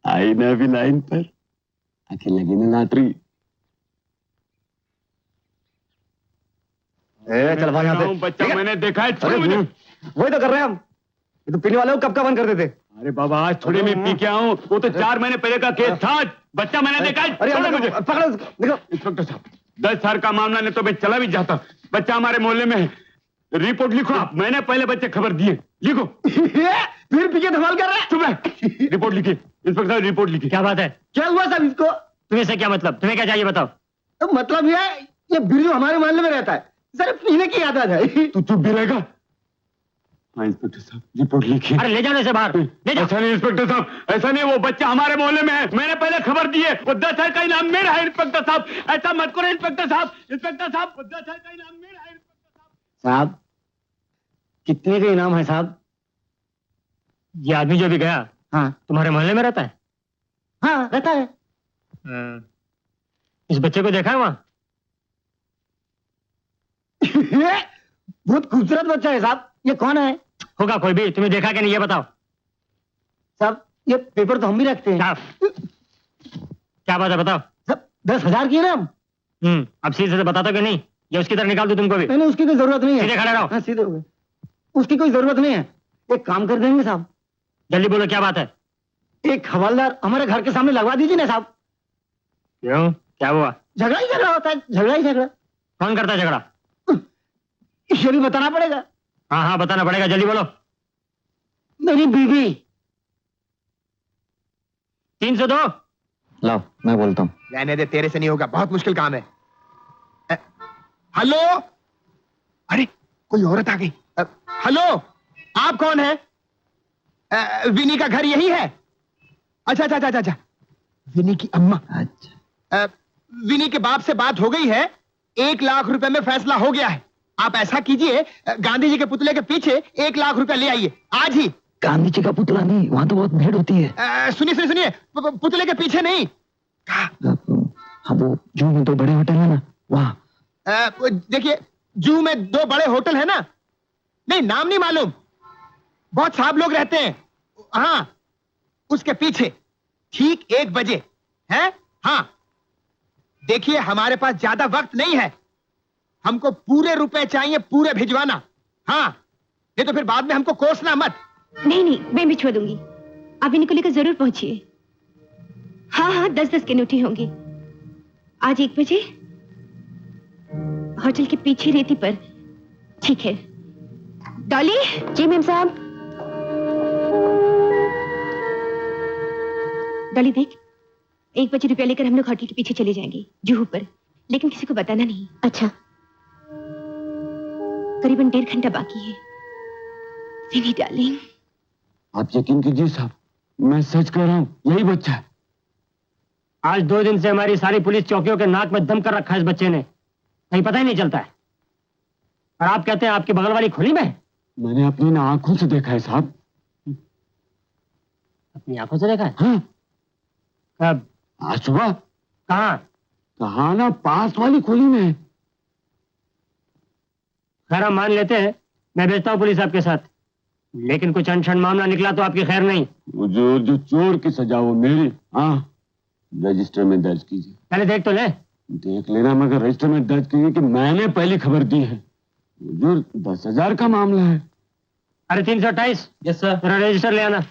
आई ना अभी लाइन पर, आखिर लगी ना लॉटरी। चल भाई यहाँ से। बच्चा मैंने देखा है। छोड़ मुझे। वही तो कर रहे हैं हम। ये तो पीने वाले को कब का बंद कर देते। अरे बाबा, आज थोड़ी मैं पी के आऊं, वो तो 4 महीने पहले का केस था। बच्चा मैंने देखा है। अरे छोड़ो मुझे। पकड़ो, देखो इंस्पेक्टर साहब, 10 साल का मामला नहीं तो मैं चला भी जाता। बच्चा हमारे मोहल्ले में है। रिपोर्ट लिखो आप। मैंने पहले बच्चे खबर दिए, लिखो। फिर पीछे धमाल कर रहा है। चुप है। रिपोर्ट लिखिए इंस्पेक्टर साहब, रिपोर्ट लिखिए। क्या बात है? क्या हुआ साहब इसको? तुम्हें से क्या मतलब? तुम्हें क्या चाहिए बताओ? तो मतलब ये है, ये बिरजू हमारे मोहल्ले में रहता है, सर पीने की आदत है। तू चुप भी रहेगा? हाँ इंस्पेक्टर साहब, रिपोर्ट लिखिए। अरे ले जाओ इसे बाहर, ले जाओ। ऐसा नहीं इंस्पेक्टर साहब, ऐसा नहीं। वो बच्चा हमारे मोहल्ले में है, मैंने पहले खबर दी है। वो 10,000 का इनाम मेरा है इंस्पेक्टर साहब। ऐसा मत करो इंस्पेक्टर साहब। इंस्पेक्टर साहब, वो 10,000 का इनाम मेरा है इंस्पेक्टर साहब। साहब, कितने का इनाम है साहब? ये आदमी जो भी गया, हाँ, तुम्हारे मोहल्ले में रहता है? हाँ रहता है। इस बच्चे को देखा है वहां? बहुत खूबसूरत बच्चा है साहब। ये कौन है? होगा कोई भी, तुम्हें देखा कि नहीं ये बताओ। साहब ये पेपर तो हम भी रखते हैं। क्या बात है बताओ। साहब 10,000 की इनाम। अब सीधे से बताता कि नहीं, या उसकी तरह निकाल दूं तुमको भी? नहीं, उसकी कोई जरूरत नहीं है। सीधे खड़े रहो। हाँ सीधे हो गए। उसकी कोई जरूरत नहीं है। एक काम कर देंगे साहब। जल्दी बोलो क्या बात है। एक हवलदार हमारे घर के सामने लगवा दीजिए ना साहब। क्यों, क्या हुआ? झगड़ा ही झगड़ा होता है, झगड़ा ही झगड़ा। कौन करता है झगड़ा? ये भी बताना पड़ेगा। हाँ हाँ बताना पड़ेगा, जल्दी बोलो। मेरी बीवी। 302। लाओ मैं बोलता हूँ। रहने दे, तेरे से नहीं होगा, बहुत मुश्किल काम है। हेलो, अरे कोई औरत आ गई। हेलो, आप कौन है? विनी का घर यही है? अच्छा अच्छा अच्छा अच्छा, विनी की अम्मा। अच्छा, विनी के बाप से बात हो गई है, 1 लाख रुपए में फैसला हो गया है। आप ऐसा कीजिए, गांधी जी के पुतले के पीछे 1 लाख रुपए ले आइए आज ही। गांधी जी का पुतला नहीं, वहां तो बहुत भीड़ होती है। सुनिए सुनिए सुनिए, पुतले के पीछे नहीं। हाँ वो जू में 2 बड़े होटल है ना, वहां। देखिए, जू में 2 बड़े होटल है ना, नहीं नाम नहीं मालूम, बहुत साहब लोग रहते हैं। हाँ, उसके पीछे ठीक 1 बजे है। हाँ देखिए, हमारे पास ज्यादा वक्त नहीं है, हमको पूरे रुपए चाहिए, पूरे भिजवाना। हाँ, ये तो फिर बाद में हमको कोसना मत। नहीं नहीं, मैं भिजवा दूंगी। आप इनको लेकर जरूर पहुंचिए। हाँ हाँ, 10-10 की नोटी होंगी। आज 1 बजे होटल के पीछे रेती पर। ठीक है। डॉली। जी मैम साहब। डॉली देख, 1 बजे रुपया लेकर हम लोग होटल के पीछे चले जाएंगे, जुहू पर, लेकिन किसी को बताना नहीं। अच्छा। करीबन 1.5 घंटा बाकी है। विनी डार्लिंग। आप यकीन कीजिए साहब, मैं सच कह रहा हूँ, यही बच्चा है। आज 2 दिन से हमारी सारी पुलिस चौकियों के नाक में दम कर रखा है इस बच्चे ने, कहीं पता ही नहीं चलता है। और आप कहते हैं आपकी बगल वाली खुली में? मैंने अपनी आंखों से देखा है साहब। अपनी आंखों से देखा है? हाँ। कब? आज सुबह। कहाँ? कहा ना, पास वाली खोली में। खैर हम मान लेते हैं, मैं भेजता हूँ पुलिस आपके साथ, लेकिन कुछ अनशन मामला निकला तो आपकी खैर नहीं। जो चोर की सजा वो मेरी। हाँ, रजिस्टर में दर्ज कीजिए। पहले देख तो ले। देख लेना, मगर रजिस्टर में दर्ज कीजिए कि मैंने पहली खबर दी है। हुजूर 10,000 का मामला है। अरे 328। Yes sir. तेरा रजिस्टर ले आना।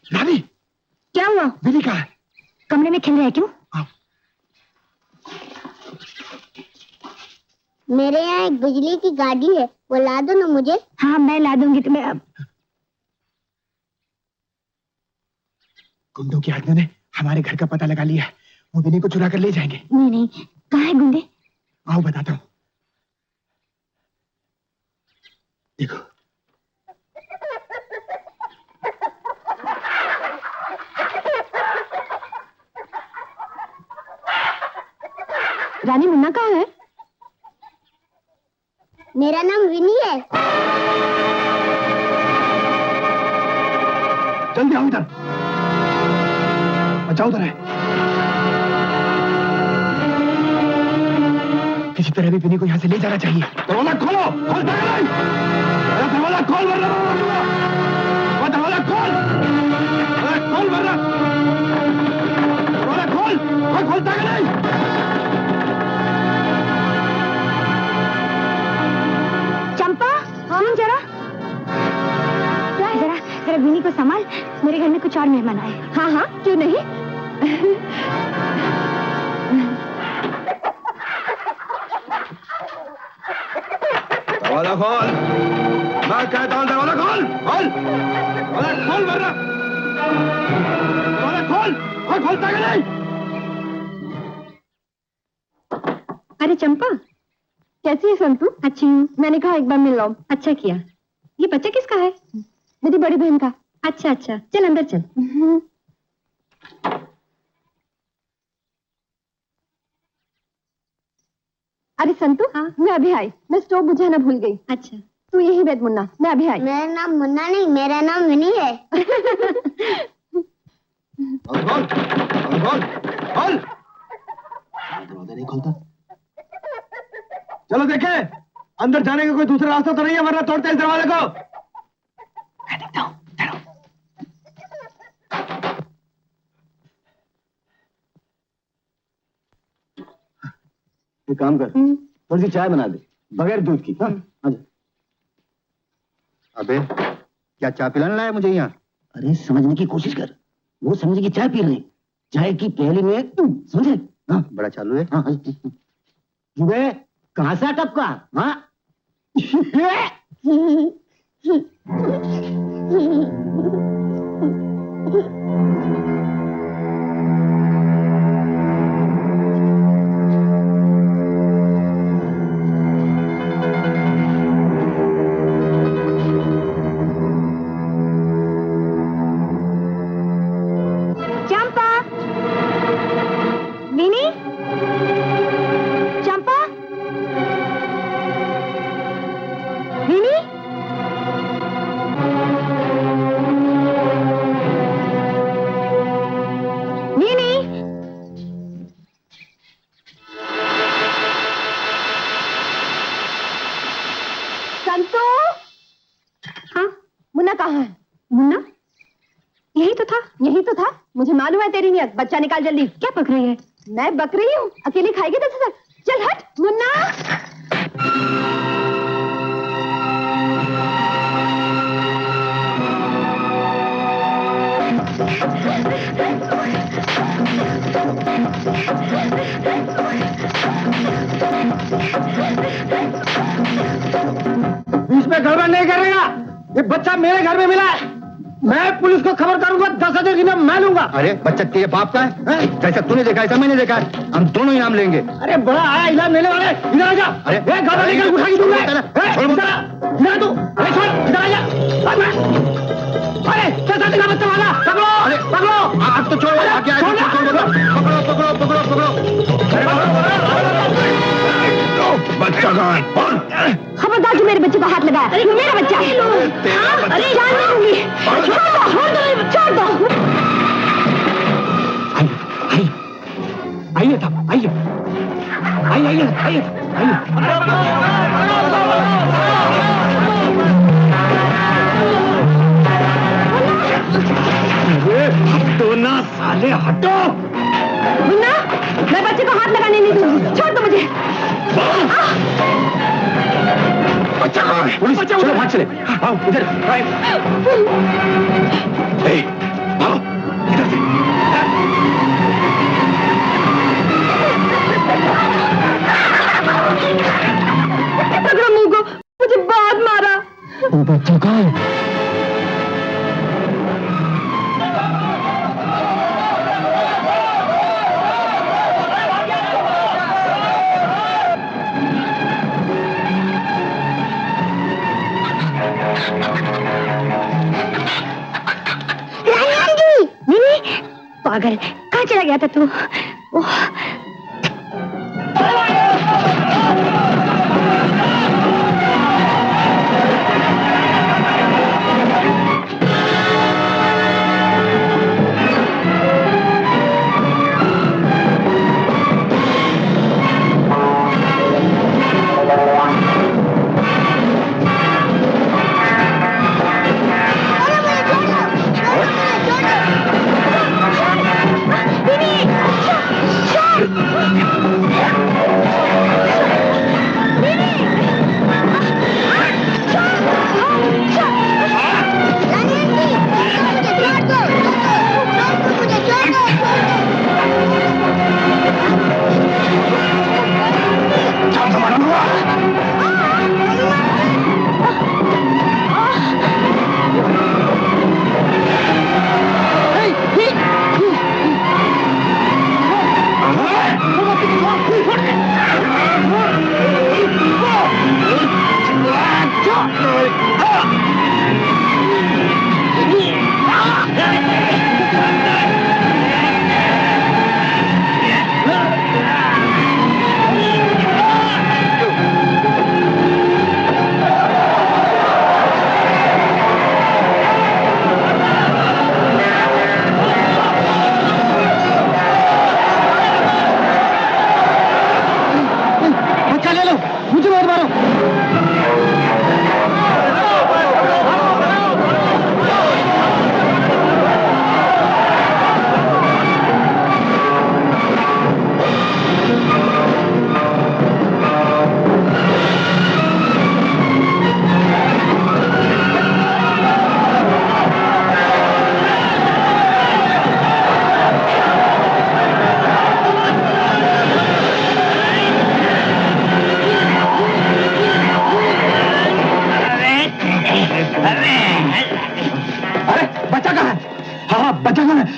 रानी, क्या हुआ? विनी कहाँ है? कमरे में खेल रहा है क्यों? मेरे यहाँ एक बिजली की गाड़ी है, वो ला दो ना मुझे। हाँ मैं ला दूंगी तुम्हें। अब गुंडों के आदमियों ने हमारे घर का पता लगा लिया है। वो विनी को चुरा कर ले जाएंगे। नहीं नहीं, कहाँ है गुंडे? आओ बताता हूँ। देखो, रानी मुन्ना कहाँ है? मेरा नाम विनी है। जल्दी आओ इधर। बचाओ उधर है। किसी तरह भी विनी को यहाँ से ले जाना चाहिए। दरवाजा खोलो, खोल दरवाजा खोल, वरना मैं मारूंगा। वो दरवाजा खोल, खोल वरना दरवाजा खोल, कोई खोलता है नहीं। चंपा, सुन जरा। क्या है? जरा जरा विनी को संभाल, मेरे घर में कुछ और मेहमान आए। हाँ हाँ, क्यों नहीं। दरवाजा खोल, मैं कहता हूँ दरवाजा खोल, खोल, खोल वरना दरवाजा खोल, कोई खोलता है नहीं। अरे चंपा, कैसी है संतू? अच्छी हूँ। मैंने कहा एक बार मिल लो। अच्छा किया। ये बच्चा किसका है? मेरी बड़ी बहन का। अच्छा अच्छा, चल अंदर चल। अरे संतू, मैं अभी आई। मैं स्टोव बुझाना भूल गई। अच्छा, तू यही बैठ मुन्ना, मैं अभी आई। मेरा नाम मुन्ना नहीं, मेरा नाम विनी है। खोल, खोल, खोल। दरवाजा नहीं खोलता। चलो देखे, अंदर जाने का कोई दूसरा रास्ता तो नहीं है, वरना तोड़ते इस दरवाजे को। मैं देखता हूँ। एक काम कर, थोड़ी सी चाय बना दे, बगैर दूध की। हाँ, आजा। अबे, क्या चाय पिलाने लाया मुझे यहाँ? अरे समझने की कोशिश कर, वो समझे कि चाय पी रहे हैं। चाय की प्याली में समझे? हाँ, बड़ा चालू है। हाँ, जुबे कहाँ से टपका? हाँ। चंपा, विनी, चंपा, विनी, विनी। संतू। हाँ, मुन्ना कहाँ है? मुन्ना यही तो था। यही तो था। मुझे मालूम है तेरी नियत। बच्चा निकाल जल्दी। क्या बक रही है? मैं बक रही हूँ? अकेली खाएगी 10,000? चल हट मुन्ना। बीच में गड़बड़ नहीं करेगा। ये बच्चा मेरे घर में मिला है। मैं पुलिस को खबर करूंगा, 10,000 इनाम मैं लूंगा। अरे बच्चा तेरे बाप का है? जैसा तूने देखा ऐसा मैंने देखा है। हम दोनों इनाम लेंगे। अरे बड़ा आया इनाम लेने वाले। इधर आ जा। अरे गाड़ी लेकर उठा के दूंगा। इधर तू। अरे छोड़, इधर आ जा। अरे 10,000 का बच्चा वाला पकड़ो। अरे पकड़ो, आप तो छोड़ो, आगे आगे पकड़ो पकड़ो पकड़ो बच्चा कहाँ है? खबरदार जो मेरे बच्चे को हाथ लगाया, ये मेरा बच्चा है। अरे जान नहीं दूंगी, छोड़ दो। आइए साहब, आइए आइए आइए हटो ना साले, हटो। मुन्ना, मैं बच्चे को हाथ लगाने नहीं दूंगी, छोड़ दो मुझे। बच्चा कहाँ है? पुलिस, चलो भाग चले। आओ इधर, आओ इधर से। पकड़ो मुंह को, मुझे बहुत मारा। वो बच्चा कहाँ है? पागल, कहाँ चला गया था तू?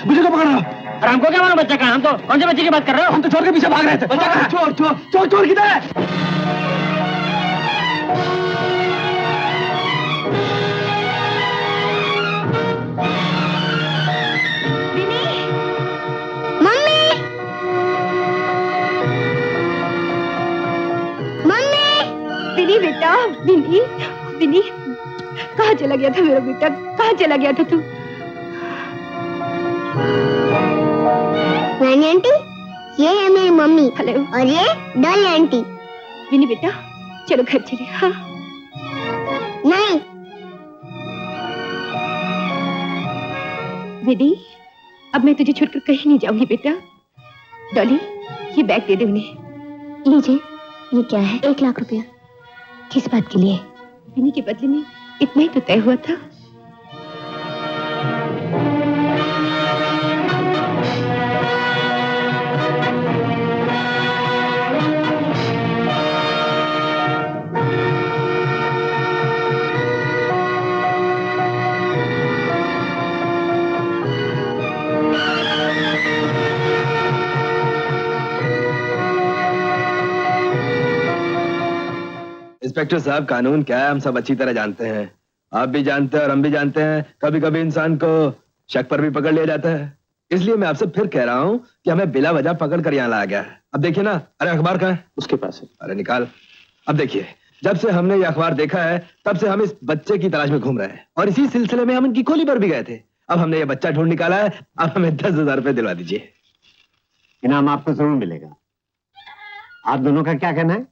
मुझे को पकड़ रहा। और हमको क्या मालूम बच्चा कहाँ? हम तो कौन से बच्चे की बात कर रहे हो? हम तो चोर के पीछे भाग रहे थे। बच्चा कहाँ? चोर चोर चोर चोर किधर है? मम्मी, मम्मी, विनी बेटा, विनी, विनी, कहाँ चला गया था मेरा बेटा? कहाँ चला गया था तू? रानी आंटी, ये है मेरी मम्मी। हेलो। और ये डॉली आंटी। विनी बेटा, चलो घर चले। हाँ। नहीं। विनी, अब मैं तुझे छोड़कर कहीं नहीं जाऊंगी बेटा। डॉली, ये बैग दे दे उन्हें। लीजिए, ये क्या है? 1 लाख रुपया। किस बात के लिए? विनी के बदले में इतना ही तो तय हुआ था। इंस्पेक्टर साहब, कानून क्या है हम सब अच्छी तरह जानते हैं। आप भी जानते हैं और हम भी जानते हैं। कभी कभी इंसान को शक पर भी पकड़ लिया जाता है। इसलिए मैं आपसे फिर कह रहा हूं कि हमें बिला वजह पकड़ कर यहाँ लाया गया है। अब देखिए ना, अरे अखबार कहाँ है? उसके पास है। अरे निकाल। अब देखिए, जब से हमने ये अखबार देखा है तब से हम इस बच्चे की तलाश में घूम रहे हैं और इसी सिलसिले में हम इनकी खोली पर भी गए थे। अब हमने ये बच्चा ढूंढ निकाला है। अब हमें 10,000 रुपए दिलवा दीजिए। इनाम आपको जरूर मिलेगा। आप दोनों का क्या कहना है?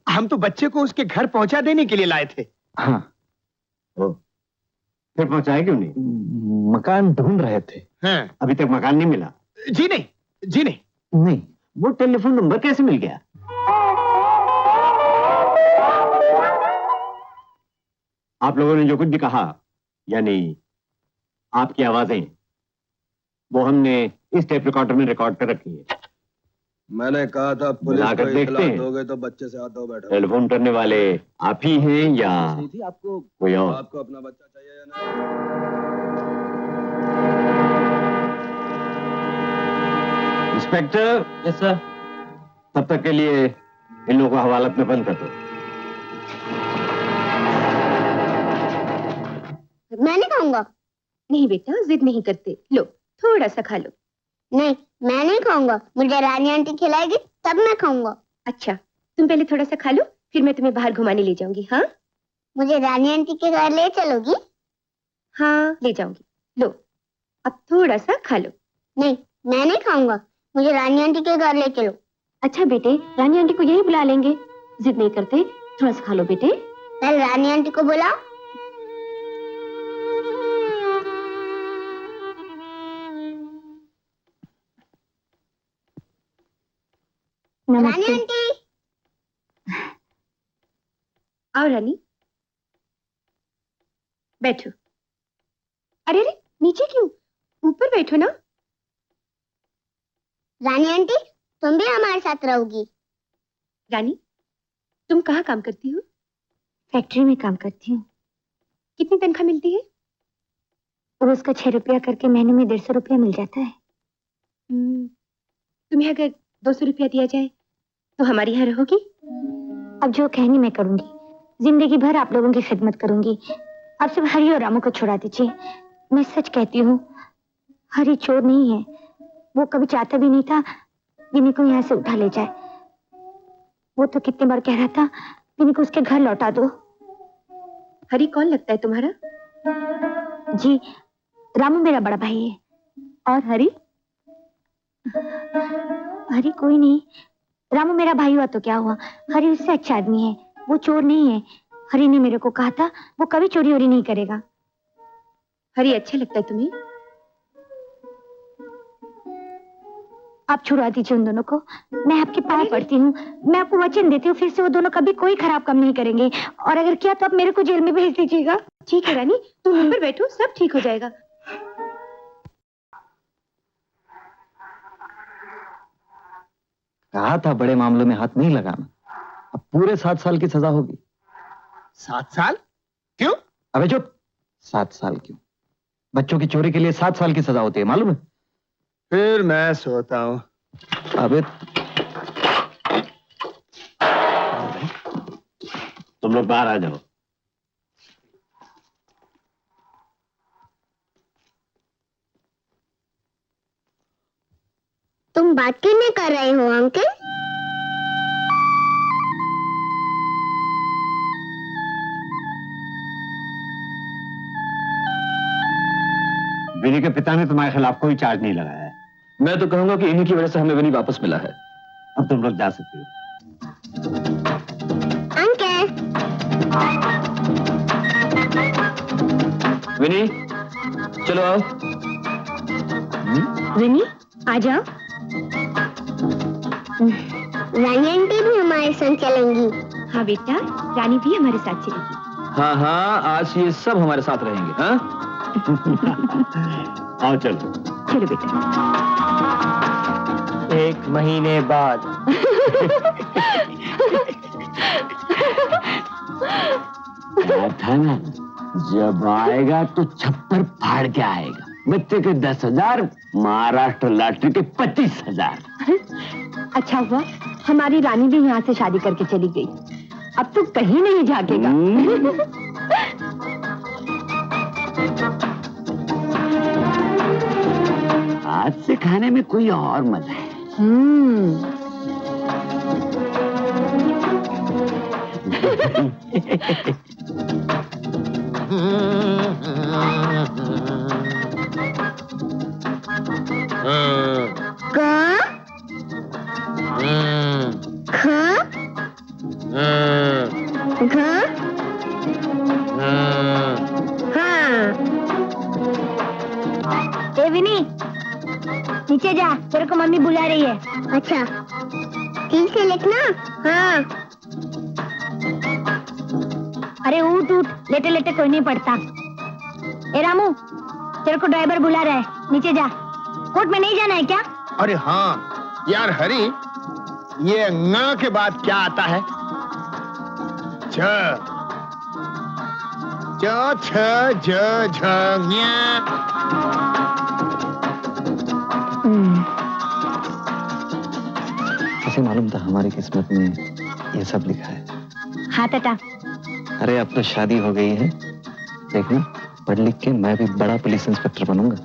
हम तो बच्चे को उसके घर पहुंचा देने के लिए लाए थे। हाँ। ओ, फिर पहुंचाए क्यों नहीं? मकान ढूंढ रहे थे। हाँ। अभी तक मकान नहीं मिला? जी नहीं, जी नहीं। नहीं। वो टेलीफोन नंबर कैसे मिल गया? आप लोगों ने जो कुछ भी कहा, यानी आपकी आवाजें, वो हमने इस टेप रिकॉर्डर में रिकॉर्ड कर रखी है। मैंने कहा था पुलिस बुलाकर को देखते इत्तला हैं। दोगे तो बच्चे से हाथ धो बैठो। टेलीफोन करने वाले आप ही हैं या आपको कोई और? आपको अपना बच्चा चाहिए या नहीं? इंस्पेक्टर। Yes sir. तब तक के लिए इन लोगों को हवालात में बंद कर दो। मैं नहीं खाऊंगा। नहीं बेटा, जिद नहीं करते, लो थोड़ा सा खा लो। नहीं, मैं नहीं खाऊंगा। मुझे रानी आंटी खिलाएगी तब मैं खाऊंगा। अच्छा, तुम पहले थोड़ा सा खा लो, फिर मैं तुम्हें बाहर घुमाने ले जाऊंगी। हाँ, मुझे रानी आंटी के घर ले चलोगी? हाँ ले जाऊंगी। लो अब थोड़ा सा खा लो। नहीं, मैं नहीं खाऊंगा। मुझे रानी आंटी के घर ले चलो। अच्छा बेटे, रानी आंटी को यही बुला लेंगे, जिद नहीं करते, थोड़ा सा खा लो बेटे। पहले रानी आंटी को बुलाओ। रानी आंटी। आओ रानी, बैठो। अरे अरे, नीचे क्यों, ऊपर बैठो ना। रानी आंटी, तुम भी हमारे साथ रहोगी? रानी, तुम कहाँ काम करती हो? फैक्ट्री में काम करती हूँ। कितनी तनख्वाह मिलती है? रोज का 6 रुपया करके महीने में 150 रुपया मिल जाता है। तुम्हें अगर 200 रुपया दिया जाए तो हमारे यहाँ रहोगी? अब जो कहनी मैं करूंगी, जिंदगी भर आप लोगों की खिदमत करूंगी। अब सिर्फ हरी और रामू को छुड़ा दीजिए। मैं सच कहती हूँ, हरी चोर नहीं है। वो कभी चाहता भी नहीं था विनी को यहाँ से उठा ले जाए। वो तो कितने बार कह रहा था विनी को उसके घर लौटा दो। हरी कौन लगता है तुम्हारा? जी, रामू मेरा बड़ा भाई है। और हरी? हरी कोई नहीं। रामू मेरा भाई हुआ तो क्या हुआ, हरी उससे अच्छा आदमी है। वो चोर नहीं है। हरी ने मेरे को कहा था वो कभी चोरी वोरी नहीं करेगा। हरी अच्छा लगता है तुम्हें? आप छुड़ा दीजिए उन दोनों को, मैं आपके पाँव पड़ती हूँ। मैं आपको वचन देती हूँ, फिर से वो दोनों कभी कोई खराब काम नहीं करेंगे, और अगर किया तो आप मेरे को जेल में भेज दीजिएगा। ठीक है रानी, तुम ऊपर बैठो, सब ठीक हो जाएगा। कहा था बड़े मामलों में हाथ नहीं लगाना। अब पूरे 7 साल की सजा होगी। 7 साल? क्यों? अबे चुप। 7 साल क्यों? बच्चों की चोरी के लिए 7 साल की सजा होती है, मालूम है? फिर मैं सोता हूँ। अबे तुम लोग बाहर आ जाओ। तुम बात क्यों नहीं कर रहे हो अंकल? विनी के पिता ने तुम्हारे खिलाफ कोई चार्ज नहीं लगाया है। मैं तो कहूंगा कि इन्हीं की वजह से हमें विनी वापस मिला है। अब तुम लोग जा सकते हो। अंकल। विनी, चलो आओ। विनी, आ जाओ। रानी आंटी भी हमारे संग चलेंगी। हाँ बेटा, रानी भी हमारे साथ चलेगी। हाँ हाँ, आज ये सब हमारे साथ रहेंगे। हाँ आओ चलो। चलो बेटा। 1 महीने बाद। था ना, जब आएगा तो छप्पर फाड़ के आएगा। बच्चे के 10,000, महाराष्ट्र लॉटरी के 25,000। अच्छा हुआ हमारी रानी भी यहाँ से शादी करके चली गई, अब तो कहीं नहीं जागेगा। हाथ से खाने में कोई और मजा है। विनी, नीचे जा, तेरे को मम्मी बुला रही है। अच्छा, ठीक से लिखना। हाँ। अरे उठ उठ, लेटे लेटे कोई नहीं पढ़ता। ए रामू, तेरे को ड्राइवर बुला रहा है, नीचे जा। कोर्ट में नहीं जाना है क्या? अरे हाँ यार हरी, ये न के बाद क्या आता है? छ छ ज झ ञ। कैसे मालूम था हमारी किस्मत में ये सब लिखा है? हाँ टाटा। अरे अब तो शादी हो गई है, देखना पढ़ लिख के मैं भी बड़ा पुलिस इंस्पेक्टर बनूंगा।